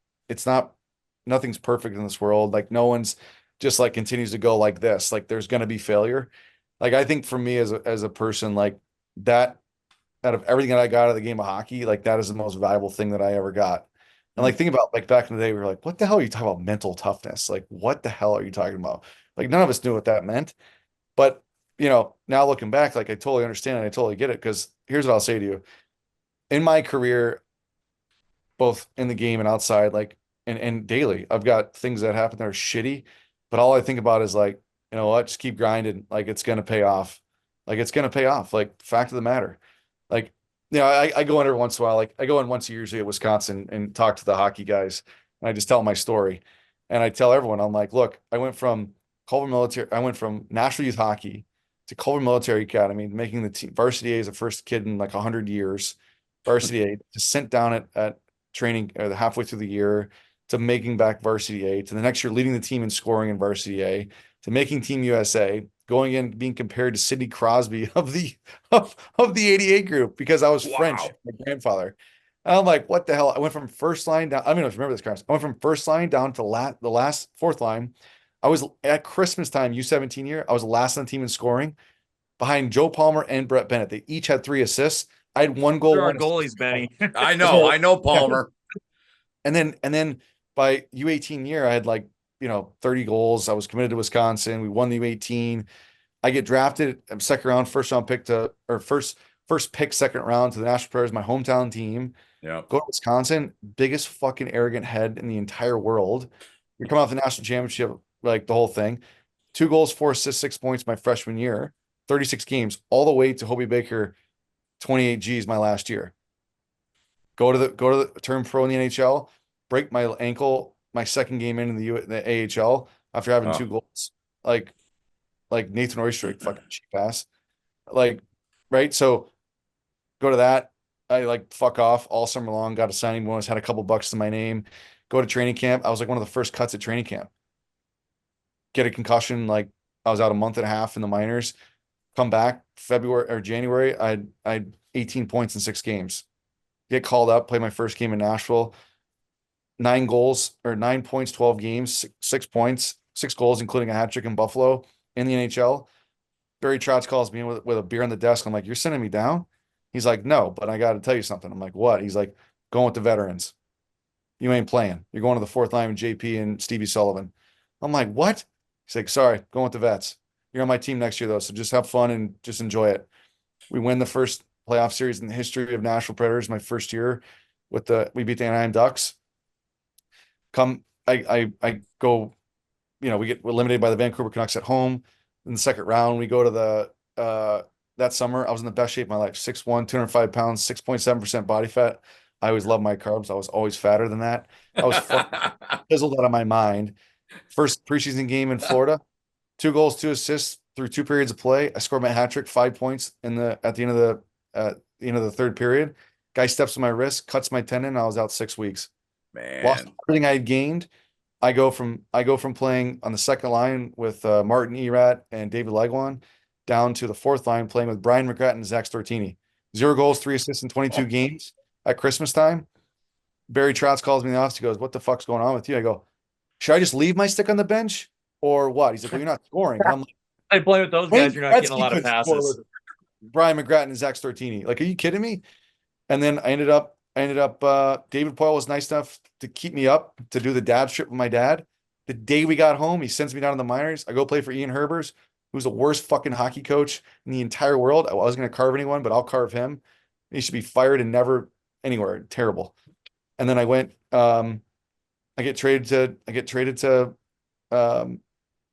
nothing's perfect in this world. Like, no one's just like continues to go like this. Like, there's going to be failure. Like, I think for me as a person, like, that, out of everything that I got out of the game of hockey, like, that is the most valuable thing that I ever got. And like, think about, like, back in the day, we were like, what the hell are you talking about mental toughness? Like, what the hell are you talking about? Like, none of us knew what that meant. But, now looking back, like, I totally understand and I totally get it. Because here's what I'll say to you. In my career, both in the game and outside, like, and daily, I've got things that happen that are shitty, but all I think about is, like, you know what, just keep grinding. Like, it's going to pay off. Like, it's going to pay off. Like, fact of the matter. Like, I go in every once in a while. Like, I go in once a year usually at Wisconsin and talk to the hockey guys, and I just tell my story. And I tell everyone, I'm like, look, I went from National Youth Hockey to Culver Military Academy, making the team varsity A as the first kid in like 100 years, varsity A, to sent down at training halfway through the year, to making back varsity A, to the next year leading the team in scoring in varsity A, to making Team USA, going in, being compared to Sidney Crosby of the 88 group because I was French, my grandfather. And I'm like, what the hell? I went from first line down. I don't know if you remember this, Chris. I went from first line down to the last fourth line. I was at Christmas time, U17 year. I was last on the team in scoring, behind Joe Palmer and Brett Bennett. They each had 3 assists. I had 1 goal. Our goalies, Benny. I know Palmer. And then by U18 year, I had, like, 30 goals. I was committed to Wisconsin. We won the U18. I get drafted second round, first pick, second round to the Nashville Predators, my hometown team. Yeah. Go to Wisconsin, biggest fucking arrogant head in the entire world. You're coming off the national championship, like, the whole thing. 2 goals, 4 assists, 6 points my freshman year, 36 games, all the way to Hobey Baker, 28 Gs my last year. Go to the turn pro in the NHL, break my ankle my second game in the AHL after having 2 goals. Like Nathan Oyster, fucking cheap ass. Like, right? So go to that. I, like, fuck off all summer long, got a signing bonus, had a couple bucks to my name. Go to training camp. I was like one of the first cuts at training camp. Get a concussion. Like, I was out a month and a half in the minors. Come back February or January. I had 18 points in 6 games. Get called up, play my first game in Nashville. 9 goals or 9 points, 12 games, 6 points, 6 goals, including a hat trick in Buffalo in the NHL. Barry Trotz calls me in with a beer on the desk. I'm like, you're sending me down? He's like, no, but I got to tell you something. I'm like, what? He's like, going with the veterans. You ain't playing. You're going to the fourth line with JP and Stevie Sullivan. I'm like, what? He's like, sorry, going with the vets. You're on my team next year, though, so just have fun and just enjoy it. We win the first playoff series in the history of Nashville Predators my first year we beat the Anaheim Ducks. I go, we get eliminated by the Vancouver Canucks at home. In the second round, we go to that summer, I was in the best shape of my life. 6'1", 205 pounds, 6.7% body fat. I always loved my carbs. I was always fatter than that. I was fizzled out of my mind. First preseason game in Florida, 2 goals, 2 assists through 2 periods of play. I scored my hat trick, 5 points at the end of the third period. Guy steps on my wrist, cuts my tendon. I was out 6 weeks. Man, Lost everything I had gained. I go from playing on the second line with Martin Erat and David Legwan down to the fourth line playing with Brian McGrattan and Zach Stortini. 0 goals, 3 assists in 22 games at Christmas time. Barry Trotz calls me in the office. He goes, what the fuck's going on with you? I go, should I just leave my stick on the bench or what? He's like, well, you're not scoring. And I'm like, I play with those guys. You're not getting a lot of passes. Brian McGrattan and Zach Stortini. Like, are you kidding me? And then I ended up David Poyle was nice enough to keep me up to do the dad trip with my dad. The day we got home, he sends me down to the minors. I go play for Ian Herbers, who's the worst fucking hockey coach in the entire world. I wasn't going to carve anyone, but I'll carve him. He should be fired and never anywhere. Terrible. And then I went, I get traded to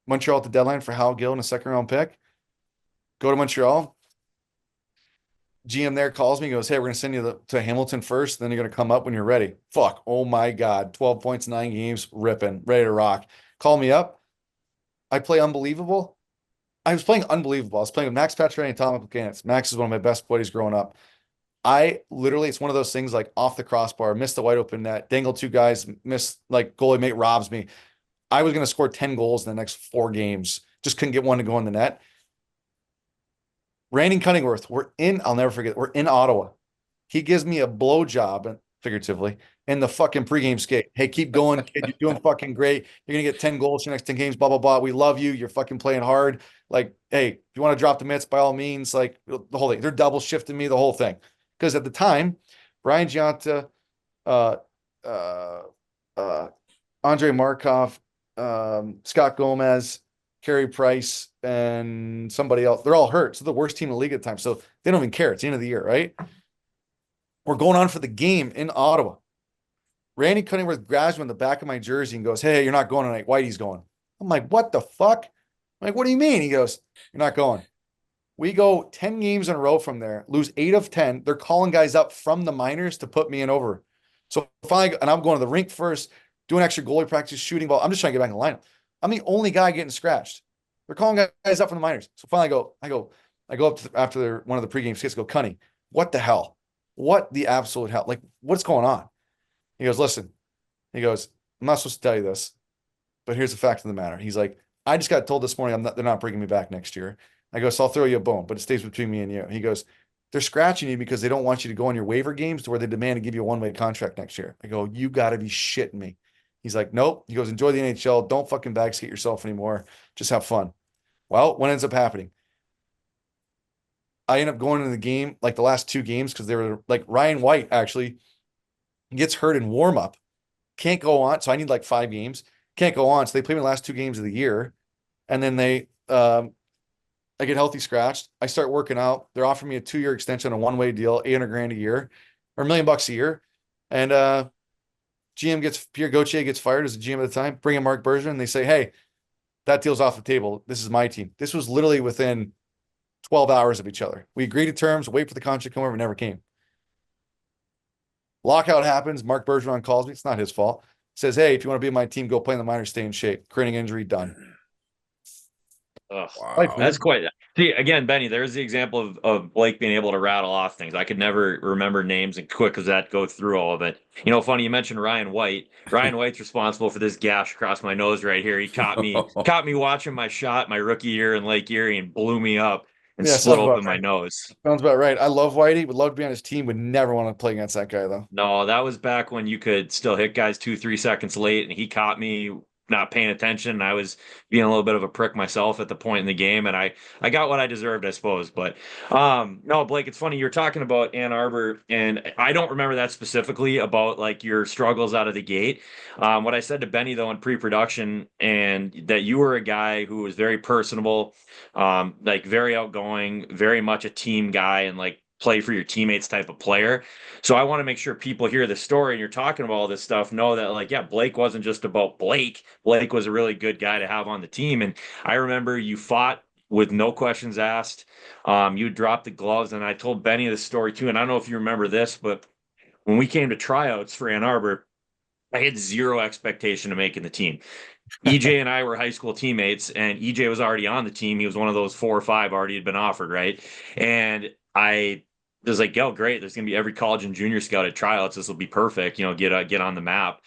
Montreal at the deadline for Hal Gill in a second round pick. Go to Montreal. GM there calls me, goes, hey, we're going to send you to Hamilton first. Then you're going to come up when you're ready. Fuck. Oh my God. 12 points, 9 games, ripping, ready to rock. Call me up. I play unbelievable. I was playing unbelievable. I was playing with Max Pacioretty and Tom Buchanan. Max is one of my best buddies growing up. It's one of those things like off the crossbar, missed the wide open net, dangled 2 guys, missed, like, goalie mate robs me. I was going to score 10 goals in the next 4 games just couldn't get one to go in the net. Randy Cunningworth, I'll never forget, we're in Ottawa. He gives me a blowjob, figuratively, in the fucking pregame skate. Hey, keep going, kid. You're doing fucking great. You're going to get 10 goals your next 10 games, blah, blah, blah. We love you. You're fucking playing hard. Like, hey, if you want to drop the mitts, by all means, like the whole thing. They're double shifting me, the whole thing. Because at the time, Brian Giunta, Andre Markov, Scott Gomez, Carey Price, and somebody else. They're all hurt. So the worst team in the league at the time. So they don't even care. It's the end of the year, right? We're going on for the game in Ottawa. Randy Cunningworth grabs me on the back of my jersey and goes, "Hey, you're not going tonight. Whitey's going." I'm like, "What the fuck?" I'm like, "What do you mean?" He goes, "You're not going." We go 10 games in a row from there, lose 8 of 10. They're calling guys up from the minors to put me in over. So finally, and I'm going to the rink first, doing extra goalie practice, shooting ball. I'm just trying to get back in the lineup. I'm the only guy getting scratched. They're calling guys up from the minors. So finally I go up to after one of the pregame skits, go, "Cunny, what the hell? What the absolute hell? Like, what's going on?" He goes, "Listen," he goes, "I'm not supposed to tell you this, but here's the fact of the matter." He's like, "I just got told this morning they're not bringing me back next year." I go, "So I'll throw you a bone, but it stays between me and you." He goes, "They're scratching you because they don't want you to go on your waiver games to where they demand to give you a one-way contract next year." I go, "You got to be shitting me." He's like, "Nope." He goes, "Enjoy the NHL. Don't fucking backskate yourself anymore. Just have fun." Well, what ends up happening? I end up going into the game, like the last 2 games, because they were like Ryan White actually gets hurt in warm-up, can't go on. So I need like 5 games, can't go on. So they play me the last 2 games of the year. And then I get healthy scratched. I start working out. They're offering me a 2-year extension, a one-way deal, $800,000 a year or $1 million a year. And Pierre Gauthier gets fired as the GM at the time, bring in Mark Bergevin, and they say, "Hey, that deal's off the table. This is my team." This was literally within 12 hours of each other. We agreed to terms, wait for the contract to come over, it never came. Lockout happens. Mark Bergeron calls me. It's not his fault. Says, "Hey, if you want to be on my team, go play in the minors, stay in shape." Creating injury, done. Ugh, Wow. that's quite. See, again, Benny, there's the example of Blake being able to rattle off things. I could never remember names and quick as that go through all of it. You know, funny you mentioned Ryan White. Ryan White's responsible for this gash across my nose right here. He caught me watching my shot my rookie year in Lake Erie and blew me up and Yeah, split sounds about open my right. nose. Sounds about right. I love Whitey. Would love to be on his team. Would never want to play against that guy, though. No, that was back when you could still hit guys 2, 3 seconds late, and he caught me not paying attention. And I was being a little bit of a prick myself at the point in the game, and I got what I deserved, I suppose. But no, Blake, it's funny you're talking about Ann Arbor, and I don't remember that specifically about like your struggles out of the gate. What I said to Benny though in pre-production, and that you were a guy who was very personable, like very outgoing, very much a team guy, and like play for your teammates type of player. So I want to make sure people hear the story and you're talking about all this stuff, know that like, yeah, Blake wasn't just about Blake. Blake was a really good guy to have on the team. And I remember you fought with no questions asked. You dropped the gloves, and I told Benny this story too. And I don't know if you remember this, but when we came to tryouts for Ann Arbor, I had zero expectation of making the team. EJ and I were high school teammates, and EJ was already on the team. He was one of those 4 or 5 already had been offered, right? And I was like, "Oh, great! There's gonna be every college and junior scout at tryouts. This will be perfect. You know, get on the map."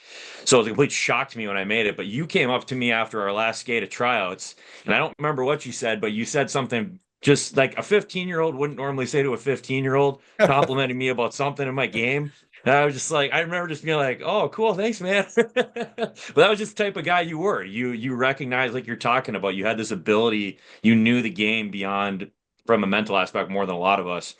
So it was a complete shock to me when I made it. But you came up to me after our last skate at tryouts, and I don't remember what you said, but you said something just like a 15-year-old wouldn't normally say to a 15-year-old, complimenting me about something in my game. And I was just like, I remember just being like, "Oh, cool, thanks, man." But that was just the type of guy you were. You recognized, like you're talking about, you had this ability, you knew the game beyond from a mental aspect more than a lot of us.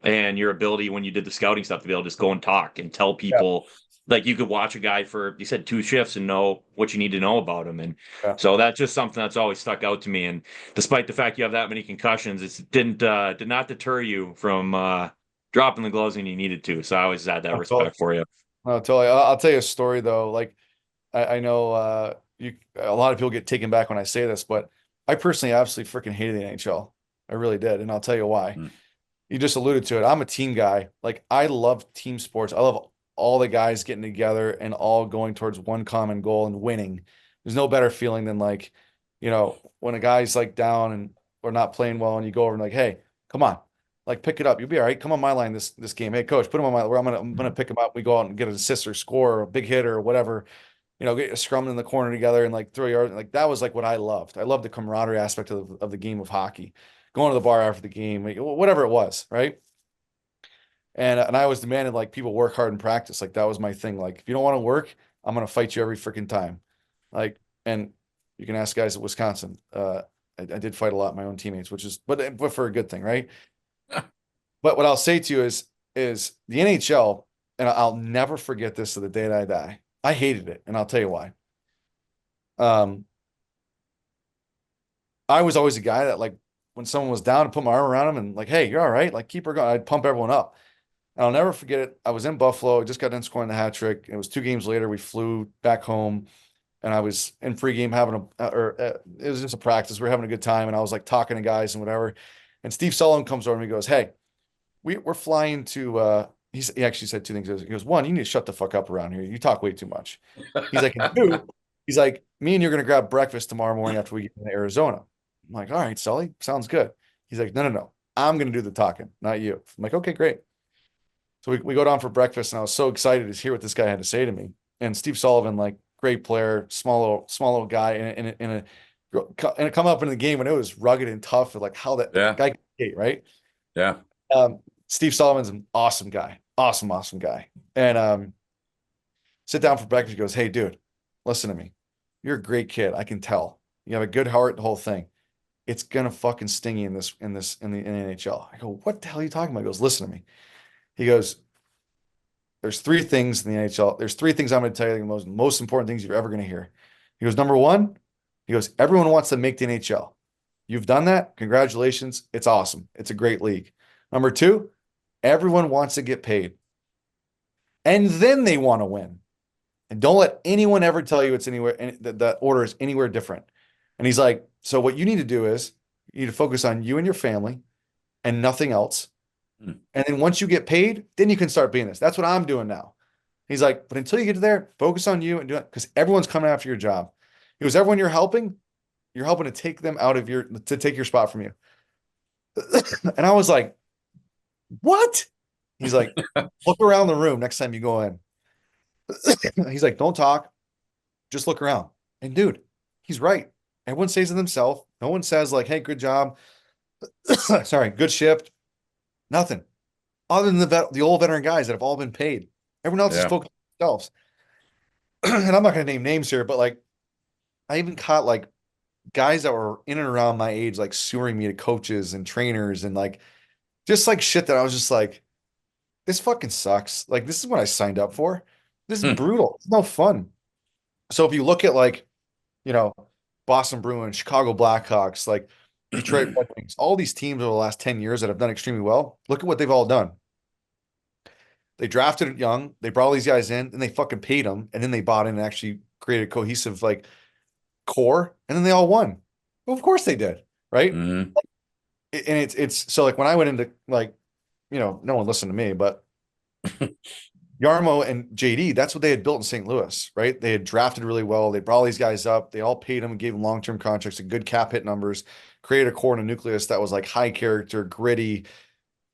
And your ability when you did the scouting stuff to be able to just go and talk and tell Yeah. people, like you could watch a guy for, you said 2 shifts and know what you need to know about him. And Yeah. so that's just something that's always stuck out to me. And despite the fact you have that many concussions, it did not deter you from dropping the gloves when you needed to. So I always had that Oh, respect for you. No, totally. I'll tell you a story though. Like I know a lot of people get taken back when I say this, but I personally absolutely freaking hated the NHL. I really did, and I'll tell you why. Mm. You just alluded to it. I'm a team guy. Like I love team sports. I love all the guys getting together and all going towards one common goal and winning. There's no better feeling than like, when a guy's like down and or not playing well, and you go over and like, "Hey, come on, like pick it up. You'll be all right. Come on my line this game. Hey coach, put him on my. I'm gonna pick him up. We go out and get an assist or score or a big hit or whatever." get a scrum in the corner together and like throw yards. Like that was like what I loved. I loved the camaraderie aspect of the game of hockey, going to the bar after the game, like, whatever it was, right? And I always demanded like people work hard in practice. Like that was my thing. Like if you don't want to work, I'm gonna fight you every freaking time. Like, and you can ask guys at Wisconsin. I did fight a lot of my own teammates, which is but for a good thing, right? But what I'll say to you is the NHL, and I'll never forget this to the day that I die. I hated it, and I'll tell you why. Um, I was always a guy that like when someone was down, to put my arm around them and like, hey, you're all right. Like keep her going. I'd pump everyone up. And I'll never forget it. I was in Buffalo. I just got done scoring the hat trick. It was 2 games later. We flew back home, and I was in pregame having it was just a practice. We were having a good time, and I was like talking to guys and whatever. And Steve Sullivan comes over and he goes, "Hey, we're flying to." He actually said 2 things. He goes, "One, you need to shut the fuck up around here. You talk way too much." He's like, and two, he's like, "Me and you're gonna grab breakfast tomorrow morning after we get to Arizona." I'm like, "All right, Sully, sounds good." He's like, "No. I'm gonna do the talking, not you." I'm like, "Okay, great." So we go down for breakfast, and I was so excited to hear what this guy had to say to me. And Steve Sullivan, like great player, small little guy, and it come up in the game when it was rugged and tough, like how that guy could skate, right? Yeah. Steve Sullivan's an awesome guy, awesome guy. And sit down for breakfast. He goes, "Hey, dude, listen to me. You're a great kid. I can tell. You have a good heart, the whole thing. It's gonna fucking sting you in the NHL." I go, "What the hell are you talking about?" He goes, "Listen to me." He goes, "There's 3 things in the NHL. There's 3 things I'm going to tell you, the most important things you're ever going to hear." He goes, "Number one," he goes, "everyone wants to make the NHL. You've done that. Congratulations. It's awesome. It's a great league. Number two, everyone wants to get paid. And then they want to win. And don't let anyone ever tell you it's anywhere, and that order is anywhere different." And he's like, "So what you need to do is you need to focus on you and your family and nothing else. And then once you get paid, then you can start being this." That's what I'm doing now. He's like, "But until you get to there, focus on you and do it because everyone's coming after your job." He goes, "Everyone you're helping to take them out of to take your spot from you." And I was like, "What?" He's like, "Look around the room next time you go in." He's like, "Don't talk, just look around." And dude, he's right. Everyone stays to themselves. No one says like, "Hey, good job." Sorry, good shift. Nothing. Other than the old veteran guys that have all been paid. Everyone else is focused on themselves. And I'm not going to name names here, but like I even caught like guys that were in and around my age, like suing me to coaches and trainers and like just like shit that I was just like, this fucking sucks. Like this is what I signed up for. This is brutal. It's no fun. So if you look at like, you know, Boston Bruins, Chicago Blackhawks, like Detroit Red Wings, all these teams over the last 10 years that have done extremely well, look at what they've all done. They drafted it young. They brought all these guys in, and they fucking paid them, and then they bought in and actually created a cohesive like core, and then they all won. Well, of course they did, right? Mm-hmm. And it's so like when I went into like, no one listened to me, but Yarmo and JD, that's what they had built in St. Louis, right? They had drafted really well. They brought all these guys up. They all paid them and gave them long-term contracts and good cap hit numbers, created a core and a nucleus that was like high character, gritty,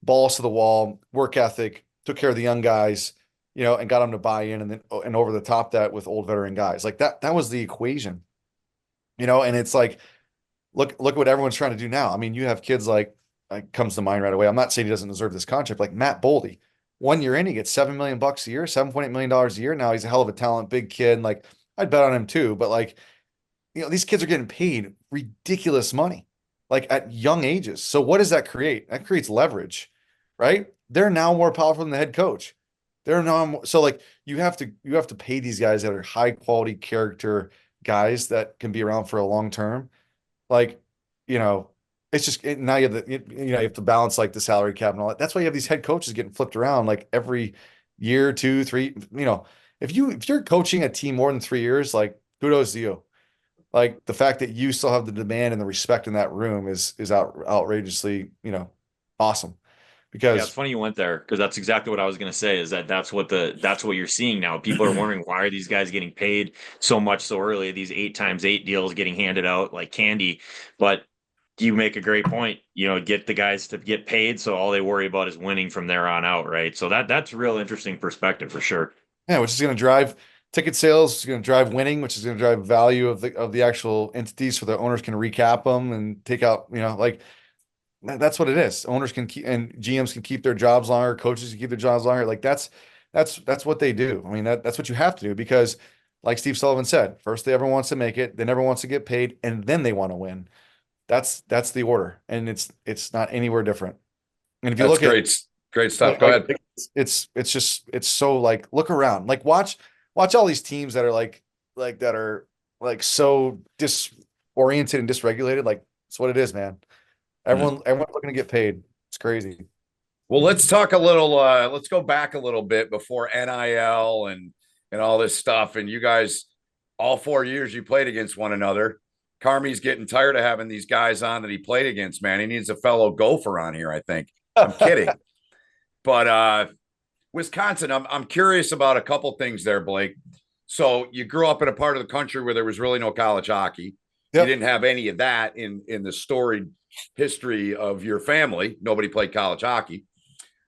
balls to the wall, work ethic, took care of the young guys, and got them to buy in, and then and over the top that with old veteran guys. Like that was the equation. And it's like look what everyone's trying to do now. I mean, you have kids like comes to mind right away. I'm not saying he doesn't deserve this contract, like Matt Boldy. 1 year in, he gets $7 million a year, $7.8 million a year. Now he's a hell of a talent, big kid. Like I'd bet on him too, but like, these kids are getting paid ridiculous money, like at young ages. So what does that create? That creates leverage, right? They're now more powerful than the head coach. They're now more, so like you have to pay these guys that are high quality character guys that can be around for a long term. Like, it's just now you have you have to balance like the salary cap and all that. That's why you have these head coaches getting flipped around like every year, 2, 3. If you're coaching a team more than 3 years, like kudos to you. Like the fact that you still have the demand and the respect in that room is outrageously, awesome. Because Yeah, it's funny you went there because that's exactly what I was going to say is that's what you're seeing now. People are wondering why are these guys getting paid so much so early? These 8x8 deals getting handed out like candy. But you make a great point. Get the guys to get paid, so all they worry about is winning from there on out, right? So that's real interesting perspective for sure. yeah, which is going to drive ticket sales is going to drive winning, which is going to drive value of the actual entities, so the owners can recap them and take out, like that's what it is. Owners can keep and GMs can keep their jobs longer, coaches can keep their jobs longer. Like that's what they do. I mean, that's what you have to do because, like Steve Sullivan said, first they ever wants to make it, then everyone wants to get paid, and then they want to win. That's the order, and it's not anywhere different. And if you That's look great stuff. Go ahead. It's so like look around, like watch all these teams that are that are like so disoriented and dysregulated. Like it's what it is, man. Everyone's looking to get paid. It's crazy. Well, let's talk a little. Let's go back a little bit before NIL and all this stuff. And you guys, all 4 years you played against one another. Carmy's getting tired of having these guys on that he played against. Man, he needs a fellow gopher on here. I think. I'm kidding, but Wisconsin. I'm curious about a couple things there, Blake. So you grew up in a part of the country where there was really no college hockey. Yep. You didn't have any of that in the storied history of your family. Nobody played college hockey.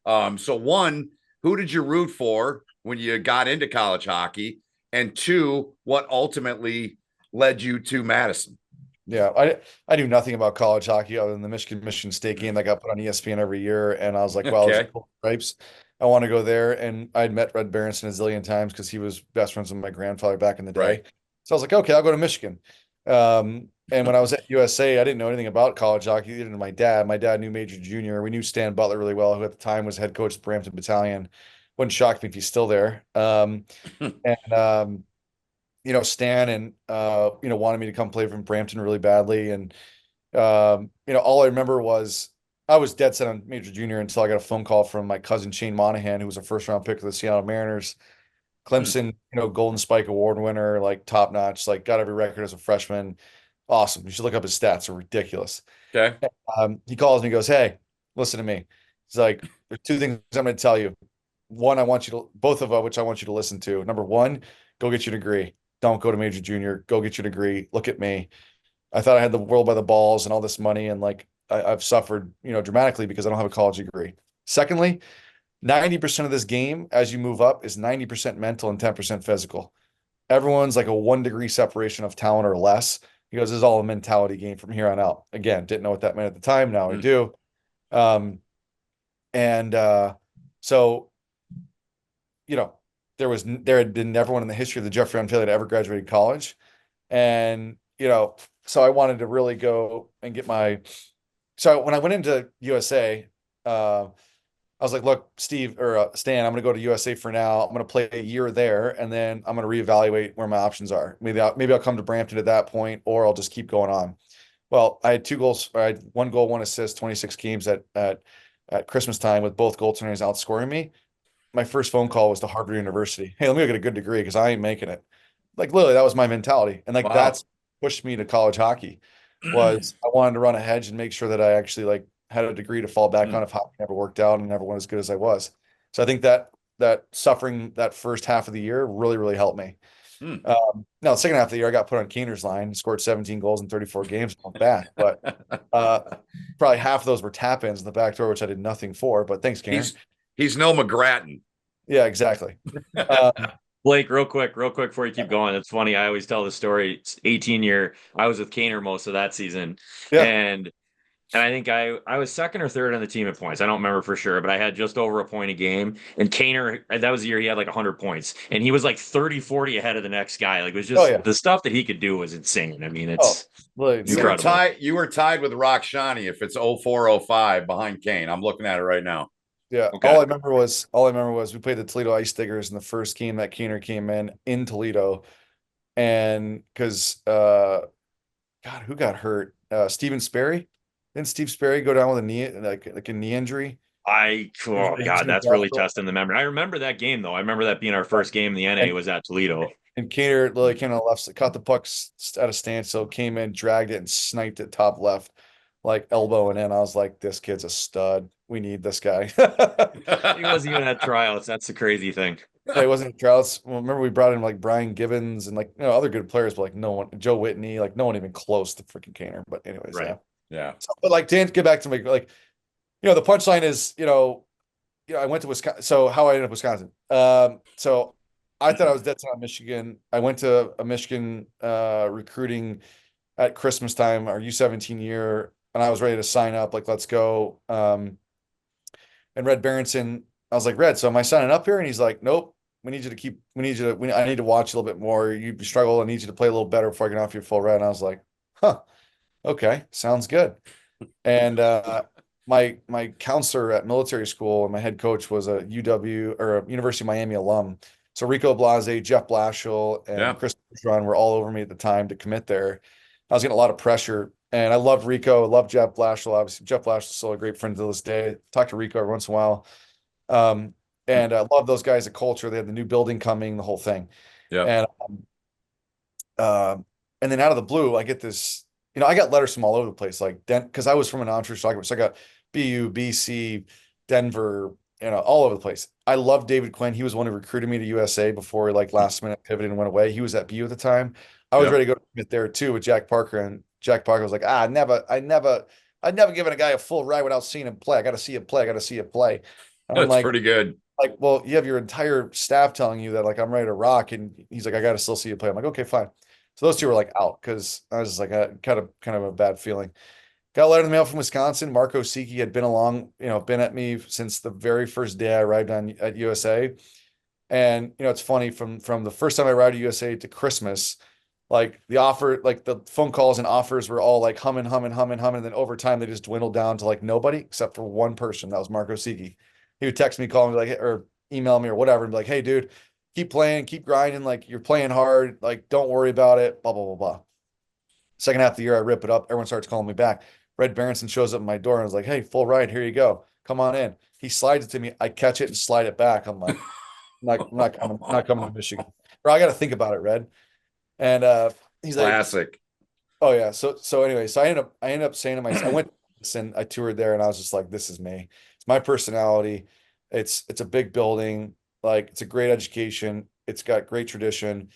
So one, who did you root for when you got into college hockey? And two, what ultimately led you to Madison? Yeah, I knew nothing about college hockey other than the Michigan State game that got put on ESPN every year. And I was like, well, okay. Stripes. I want to go there. And I'd met Red Berenson a zillion times because he was best friends with my grandfather back in the day. Right. So I was like, okay, I'll go to Michigan. And when I was at USA, I didn't know anything about college hockey. Either than my dad. My dad knew Major Junior. We knew Stan Butler really well, who at the time was head coach of the Brampton Battalion. Wouldn't shock me if he's still there. Stan and wanted me to come play from Brampton really badly. And all I remember was I was dead set on Major Junior until I got a phone call from my cousin Shane Monahan, who was a first-round pick of the Seattle Mariners. Clemson, Golden Spike Award winner, like top notch, like got every record as a freshman. Awesome. You should look up his stats. They're ridiculous. Okay. He calls me, he goes, hey, listen to me. He's like, there's two things I'm going to tell you. One, both of which I want you to listen to. Number one, go get your degree. Don't go to Major Junior. Go get your degree. Look at me. I thought I had the world by the balls and all this money. And like, I've suffered, dramatically because I don't have a college degree. Secondly, 90% of this game as you move up is 90% mental and 10% physical. Everyone's like a 1 degree separation of talent or less. He goes, this is all a mentality game from here on out. Again, didn't know what that meant at the time. Now I do. So, there had been never one in the history of the Geoffrion family that ever graduated college. And, so I wanted to really go and so when I went into USA, I was like, look, Steve or Stan, I'm going to go to USA for now. I'm going to play a year there, and then I'm going to reevaluate where my options are. Maybe I'll come to Brampton at that point, or I'll just keep going on. Well, I had 2 goals. I had 1 goal, 1 assist, 26 games at Christmas time with both goaltenders outscoring me. My first phone call was to Harvard University. Hey, let me go get a good degree because I ain't making it. Like literally, that was my mentality, and like that's pushed me to college hockey. Was I wanted to run a hedge and make sure that I actually had a degree to fall back on if hockey never worked out and never went as good as I was. So I think that suffering that first half of the year really, really helped me. Now the second half of the year, I got put on Kaner's line, scored 17 goals in 34 games. Not bad, but probably half of those were tap-ins in the back door, which I did nothing for. But thanks, Kaner. He's no McGrattan. Yeah, exactly. Blake, real quick before you keep going. It's funny. I always tell the story. It's 18-year. I was with Kaner most of that season. Yeah. And I think I was second or third on the team at points. I don't remember for sure, but I had just over a point a game. And Kaner, that was the year he had like 100 points. And he was like 30, 40 ahead of the next guy. Like it was just the stuff that he could do was insane. I mean, it's incredible. You were tied with Rock Shawnee if it's 04-05 behind Kane. I'm looking at it right now. Yeah. Okay. All I remember was we played the Toledo Ice Diggers in the first game that Kaner came in Toledo. And because God, who got hurt? Steven Sperry. Didn't Steve Sperry go down with a knee, like a knee injury? God, that's really testing the memory. I remember that game though. I remember that being our first game in the NA was at Toledo. And Kaner literally came on the left, caught the puck at a standstill, came in, dragged it, and sniped it top left, like elbowing in. I was like, this kid's a stud. We need this guy. He wasn't even at tryouts. That's the crazy thing. Yeah, he wasn't at tryouts. Well, remember we brought in like Brian Gibbons and other good players, but like no one, Joe Whitney, like no one even close to freaking Kaner. But anyways, right. Yeah. So, but to get back to the punchline is, I went to Wisconsin. So how I ended up Wisconsin. So I thought I was dead set on Michigan. I went to a Michigan recruiting at Christmas time, our U17 year, and I was ready to sign up. Like, let's go. And Red Berenson, I was like, Red, so am I signing up here? And he's like, nope. We need you to keep. I need to watch a little bit more. You struggle. I need you to play a little better before I get off your full red. And I was like, huh, okay, sounds good. And my counselor at military school and my head coach was a UW or a University of Miami alum. So Rico Blase, Jeff Blashill, and Yeah. Chris Bergeron were all over me at the time to commit there. I was getting a lot of pressure, and I loved Rico, loved Jeff Blashill. Obviously, Jeff Blashill is still a great friend to this day. Talk to Rico every once in a while, and I love those guys. The culture, they had the new building coming, the whole thing, Yeah. and and then out of the blue, I get this. I got letters from all over the place, like because I was from an non-traditional, so I got BU, BC, Denver, all over the place. I love David Quinn. He was the one who recruited me to USA before like last minute pivoted and went away. He was at BU at the time. I was Yep. ready to go commit there too with Jack Parker, and Jack Parker was like, I'd never given a guy a full ride without seeing him play. I got to see him play. I got to see him play. And I'm That's like, pretty good. well, you have your entire staff telling you that like I'm ready to rock, and he's like, I got to still see you play. I'm like, okay, fine. So those two were like out because I was just like kind of a bad feeling. Got a letter in the mail from Wisconsin. Marco Siki had been along, been at me since the very first day I arrived at USA. And it's funny from the first time I arrived at USA to Christmas, like the offer, like the phone calls and offers were all like humming. And then over time they just dwindled down to like nobody except for one person. That was Marco Siki. He would text me, call me like, or email me or whatever, and be like, hey, dude, keep playing, keep grinding. Like you're playing hard. Like, don't worry about it. Blah, blah, blah, blah. Second half of the year, I rip it up. Everyone starts calling me back. Red Berenson shows up at my door and was like, hey, full ride. Here you go. Come on in. He slides it to me. I catch it and slide it back. I'm like, I'm not coming to Michigan. Or I got to think about it, Red. And he's like, Classic. oh yeah. So anyway, so I ended up saying to myself, I went and I toured there and I was just like, this is me. It's my personality. It's a big building. Like it's a great education. It's got great tradition.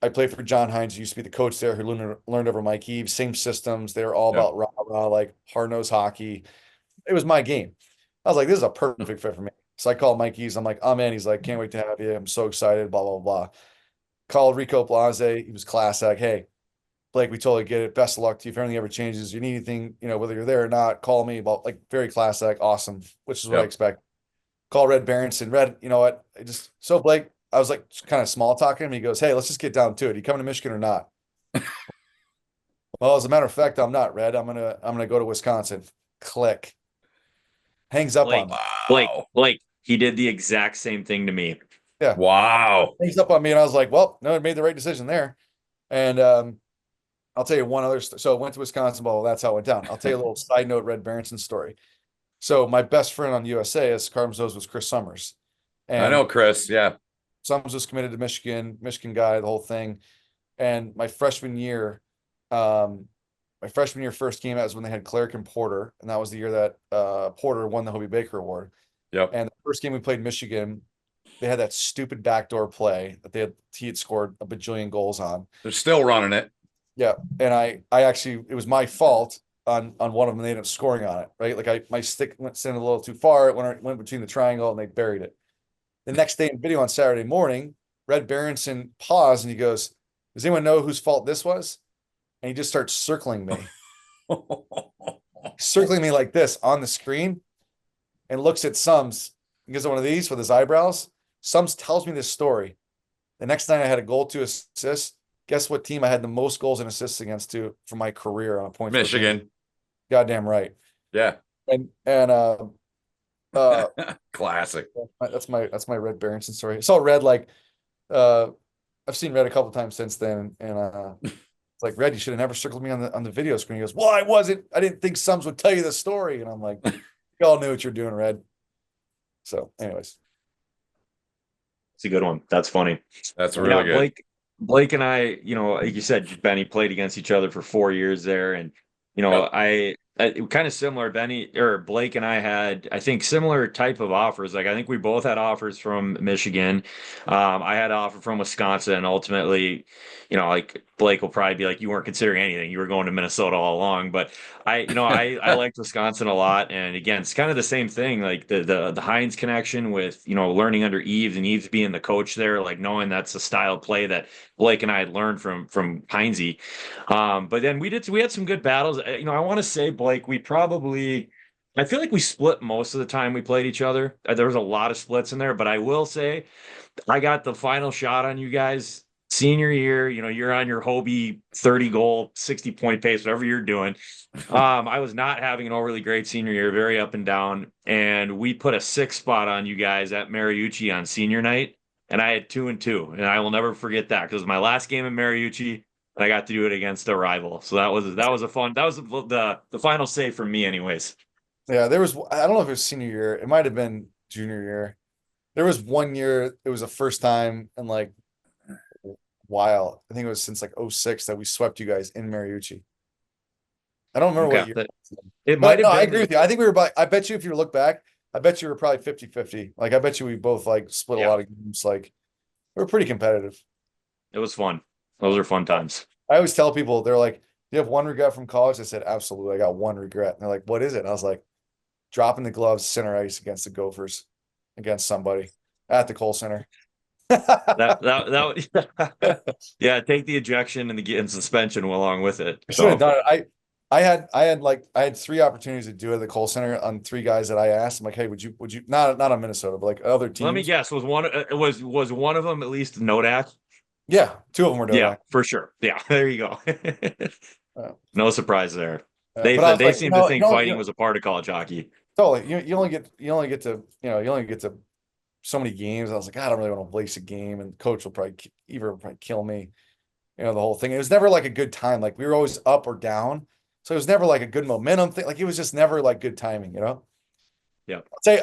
I played for John Hines, who used to be the coach there, who learned over Mike Eves. Same systems. They were all about rah-rah, like hard-nosed hockey. It was my game. I was like, this is a perfect fit for me. So I called Mike Eves. I'm like, oh man. He's like, can't wait to have you. I'm so excited. Blah blah blah. Called Rico Blase. He was class. Like, hey, Blake, we totally get it. Best of luck to you. If anything ever changes, you need anything, whether you're there or not, call me. About like very classic, awesome, which is what I expect. Call Red Berenson. Red, you know what? So Blake, I was like kind of small talking him. He goes, hey, let's just get down to it. You coming to Michigan or not? Well, as a matter of fact, I'm not, Red. I'm gonna go to Wisconsin. Click. Hangs up on me. Blake, he did the exact same thing to me. Yeah. Wow. Hangs up on me, and I was like, well, no, I made the right decision there. And I'll tell you one other. So I went to Wisconsin. Well, that's how it went down. I'll tell you a little side note, Red Berenson story. So my best friend on USA, as Carbs knows, was Chris Summers. And I know, Chris. Yeah. Summers was committed to Michigan guy, the whole thing. And my freshman year first game out was when they had Cleric and Porter, and that was the year that Porter won the Hobey Baker Award. Yep. And the first game we played Michigan, they had that stupid backdoor play that he had scored a bajillion goals on. They're still running it. Yeah, and I actually, it was my fault on one of them. They ended up scoring on it, right? Like my stick went a little too far. It went between the triangle, and they buried it. The next day in video on Saturday morning, Red Berenson paused and he goes, does anyone know whose fault this was? And he just starts circling me. Circling me like this on the screen, and looks at Sums. He gives one of these with his eyebrows. Sums tells me this story. The next night I had a goal to assist. Guess what team I had the most goals and assists against for my career on a point? Michigan. Goddamn right. Yeah. And Classic. that's my Red Berenson story. I saw Red like I've seen Red a couple times since then, and it's like, Red, you should have never circled me on the video screen. He goes, well, I didn't think Sums would tell you the story. And I'm like, you all knew what you're doing, Red. So anyways. It's a good one. That's funny. That's really good. Blake and I, like you said, Benny played against each other for 4 years there. And, kind of similar. Benny or Blake and I had, I think, similar type of offers. Like I think we both had offers from Michigan. I had an offer from Wisconsin, and ultimately, like Blake will probably be like, you weren't considering anything. You were going to Minnesota all along. But I liked Wisconsin a lot. And again, it's kind of the same thing. Like the Hines connection with learning under Eves and Eves being the coach there, like knowing that's the style of play that Blake and I had learned from Heinze. But then we had some good battles. I want to say, Blake, I feel like we split most of the time we played each other. There was a lot of splits in there, but I will say I got the final shot on you guys senior year. You're on your Hobey 30 goal, 60 point pace, whatever you're doing. I was not having an overly great senior year, very up and down. And we put a 6 spot on you guys at Mariucci on senior night. And I had 2-2. And I will never forget that because it was my last game at Mariucci. I got to do it against a rival. So that was the final save from me anyways. Yeah, I don't know if it was senior year. It might have been junior year. There was one year, it was the first time in like a while. I think it was since like 06 that we swept you guys in Mariucci. I don't remember what year. It might have been. I agree with you. I think we were I bet you if you look back, I bet you were probably 50-50. Like I bet you we both like split a lot of games. Like we were pretty competitive. It was fun. Those are fun times. I always tell people, they're like, "Do you have one regret from college?" I said, "Absolutely. I got one regret." And they're like, "What is it?" And I was like, dropping the gloves center ice against the Gophers, against somebody at the Kohl Center. Yeah, take the ejection and suspension along with it. I should have done it. I had 3 opportunities to do it at the Kohl Center on 3 guys that I asked. I'm like, hey, would you not on Minnesota, but like other teams? Let me guess. Was one of them at least Nodak? Yeah, 2 of them were Nodak. Yeah, for sure. Yeah, there you go. No surprise there. They like, seem to think fighting was a part of college hockey. Totally. You only get to so many games. I was like, I don't really want to waste a game, and coach will probably kill me. The whole thing. It was never like a good time. Like we were always up or down. So it was never like a good momentum thing. Like it was just never like good timing, Yeah.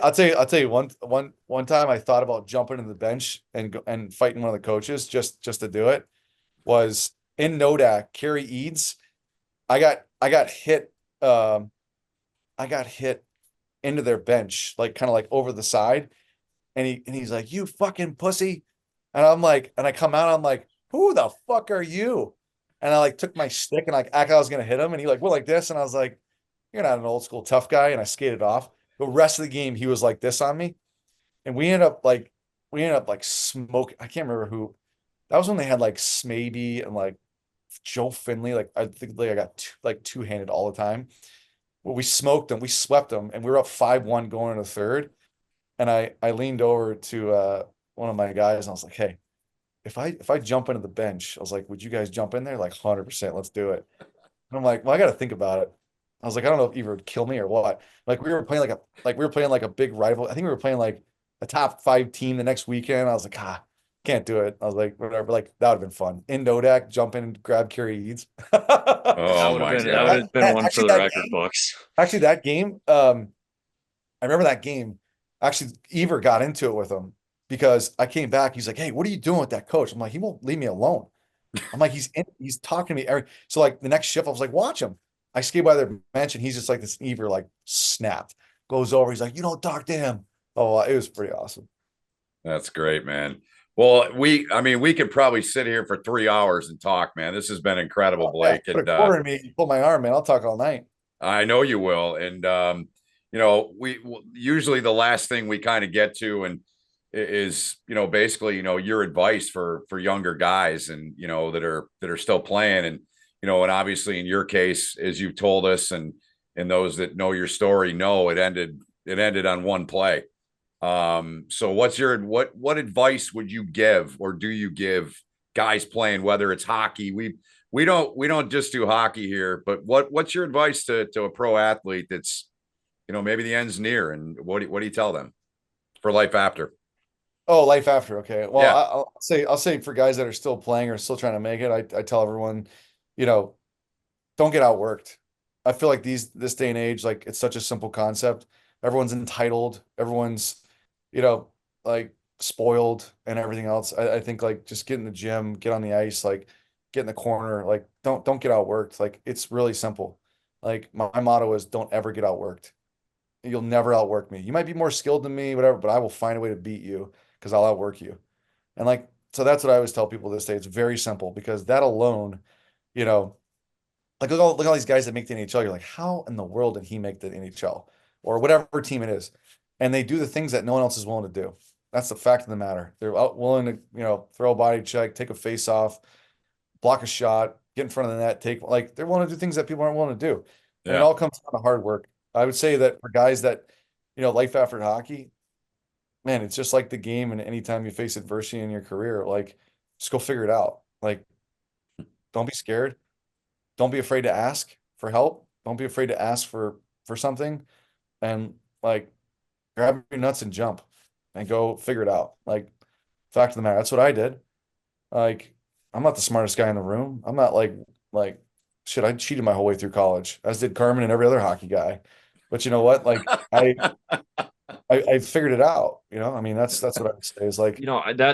I'll tell you one time I thought about jumping into the bench and fighting one of the coaches just to do it. Was in Nodak, Kerry Eads. I got hit into their bench, like kind of like over the side. And he's like, "You fucking pussy." And I'm like, and I come out, I'm like, "Who the fuck are you?" And I like took my stick and like acted I was gonna hit him, and he like went like this, and I was like, "You're not an old school tough guy," and I skated off. The rest of the game, he was like this on me, and we ended up like smoking. I can't remember who. That was when they had like Smaby and like Joe Finley. Like I think like I got two-handed all the time. Well, we smoked them, we swept them, and we were up 5-1 going into the third. And I leaned over to one of my guys, and I was like, "Hey, if I jump into the bench," I was like, "would you guys jump in there?" Like 100%, let's do it. And I'm like, "Well, I got to think about it." I was like, "I don't know if Eva would kill me or what." Like we were playing like a big rival. I think we were playing like a top 5 team the next weekend. I was like, can't do it. I was like, whatever. Like that would have been fun. In Nodak, jump in and grab Kerry Eads. Oh my God. That would have been one for the record books. Actually, that game, I remember that game. Actually, Ever got into it with him because I came back. He's like, "Hey, what are you doing with that coach?" I'm like, "He won't leave me alone." I'm like, he's talking to me. So like the next shift, I was like, "Watch him." I skate by their bench, and he's just like this Ever, like snapped, goes over. He's like, "You don't talk to him." Oh, it was pretty awesome. That's great, man. Well, we could probably sit here for 3 hours and talk, man. This has been incredible, Blake. Yeah, put a quarter in me, you pull my arm, man. I'll talk all night. I know you will. And, we usually the last thing we kind of get to and is, basically, your advice for younger guys and, that are still playing. And, and obviously in your case, as you've told us and those that know your story know it ended on one play. So what advice would you give or do you give guys playing, whether it's hockey? We don't just do hockey here, but what's your advice to a pro athlete that's, maybe the end's near, and what do you tell them for life after? Oh, life after. Okay. Well, Yeah. I'll say for guys that are still playing or still trying to make it, I tell everyone, don't get outworked. I feel like this day and age, like it's such a simple concept. Everyone's entitled. Everyone's, like spoiled and everything else. I think like just get in the gym, get on the ice, like get in the corner, like don't get outworked. Like it's really simple. Like my motto is don't ever get outworked. You'll never outwork me. You might be more skilled than me, whatever, but I will find a way to beat you because I'll outwork you. And like, so that's what I always tell people this day. It's very simple because that alone, you know, like look at all these guys that make the NHL. You're like, how in the world did he make the NHL or whatever team it is? And they do the things that no one else is willing to do. That's the fact of the matter. They're out willing to, throw a body check, take a face off, block a shot, get in front of the net, take like they're willing to do things that people aren't willing to do. And it Yeah. all comes down to hard work. I would say that for guys that, life after hockey, man, it's just like the game. And anytime you face adversity in your career, like just go figure it out. Like, don't be scared. Don't be afraid to ask for help. Don't be afraid to ask for something. And like grab your nuts and jump and go figure it out. Like, fact of the matter, that's what I did. Like, I'm not the smartest guy in the room. I'm not like shit, I cheated my whole way through college, as did Carmen and every other hockey guy. But you know what? Like I figured it out, I mean, that's what I would say is like,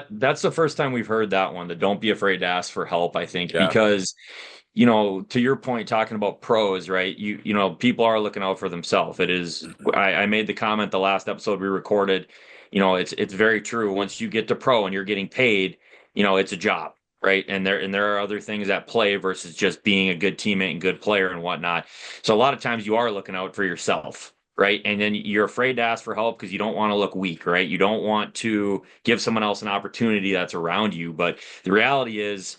That's the first time we've heard that one, that don't be afraid to ask for help, I think, Yeah. because to your point, talking about pros, right? People are looking out for themselves. It is, I made the comment the last episode we recorded, it's very true. Once you get to pro and you're getting paid, it's a job, right? And there are other things at play versus just being a good teammate and good player and whatnot. So a lot of times you are looking out for yourself. Right. And then you're afraid to ask for help because you don't want to look weak, right? You don't want to give someone else an opportunity that's around you. But the reality is,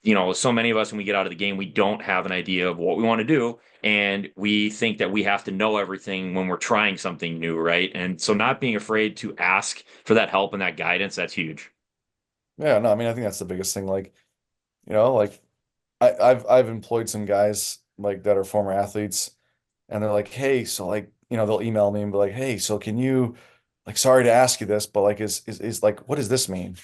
so many of us, when we get out of the game, we don't have an idea of what we want to do. And we think that we have to know everything when we're trying something new, right? And so not being afraid to ask for that help and that guidance, that's huge. yeah, no, I mean, I think that's the biggest thing. Like, like I've employed some guys like that are former athletes and they're like, hey, so like, they'll email me and be like, hey, so can you like, sorry to ask you this, but like, is like, what does this mean?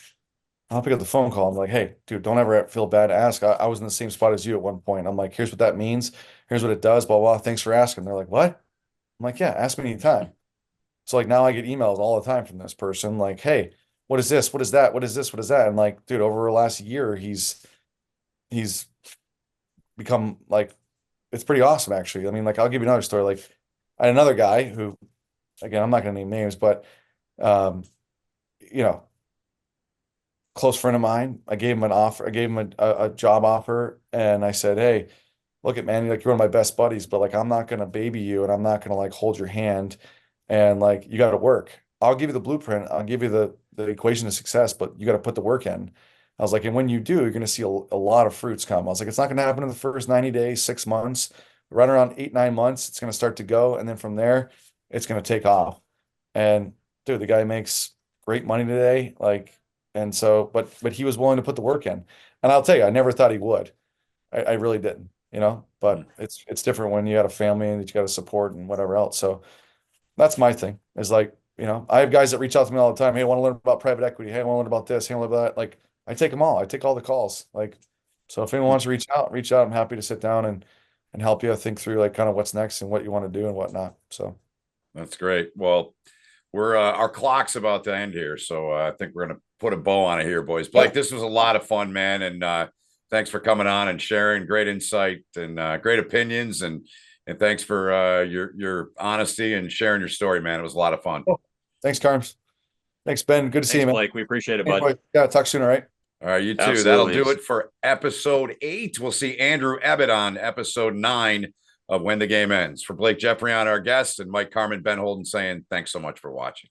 I'll pick up the phone call. I'm like, hey, dude, don't ever feel bad to ask. I was in the same spot as you at one point. I'm like, here's what that means. Here's what it does. Blah, blah. Thanks for asking. They're like, what? I'm like, yeah, ask me anytime. So like now I get emails all the time from this person like, hey, what is this? What is that? What is this? What is that? And like, dude, over the last year, he's become like, it's pretty awesome actually. I mean, like I'll give you another story. Like I had another guy who, again, I'm not gonna name names, but um, you know, close friend of mine. I gave him an offer. I gave him a job offer, and I said, "Hey, look at man, like you're one of my best buddies, but like I'm not gonna baby you, and I'm not gonna like hold your hand, and like you got to work. I'll give you the blueprint. I'll give you the equation to success, but you got to put the work in." I was like, and when you do, you're gonna see a lot of fruits come. I was like, it's not gonna happen in the first 90 days, 6 months. Right around 8, 9 months, it's gonna start to go, and then from there, it's gonna take off. And dude, the guy makes great money today. Like, and so, but he was willing to put the work in. And I'll tell you, I never thought he would. I really didn't, but it's different when you got a family and that you got to support and whatever else. So that's my thing is like, I have guys that reach out to me all the time. Hey, I want to learn about private equity. Hey, I want to learn about this. Hey, I want to learn about that. Like, I take them all. I take all the calls. Like, so if anyone wants to reach out, reach out. I'm happy to sit down and help you think through like kind of what's next and what you want to do and whatnot. So That's great. Well, we're our clock's about to end here, so I think we're gonna put a bow on it here, boys. Blake, this was a lot of fun, man, and thanks for coming on and sharing great insight and great opinions, and thanks for your honesty and sharing your story, man. It was a lot of fun. oh, thanks, Carms. Thanks, Ben. Good to see you, Thanks, man. Blake. We appreciate it, Hey, bud. boy. Yeah, talk soon, all right? All right, you too. Absolutely. That'll do it for episode 8. We'll see Andrew Ebbett on episode 9 of When the Game Ends. For Blake Geoffrion, our guest, and Mike Carmen, Ben Holden saying thanks so much for watching.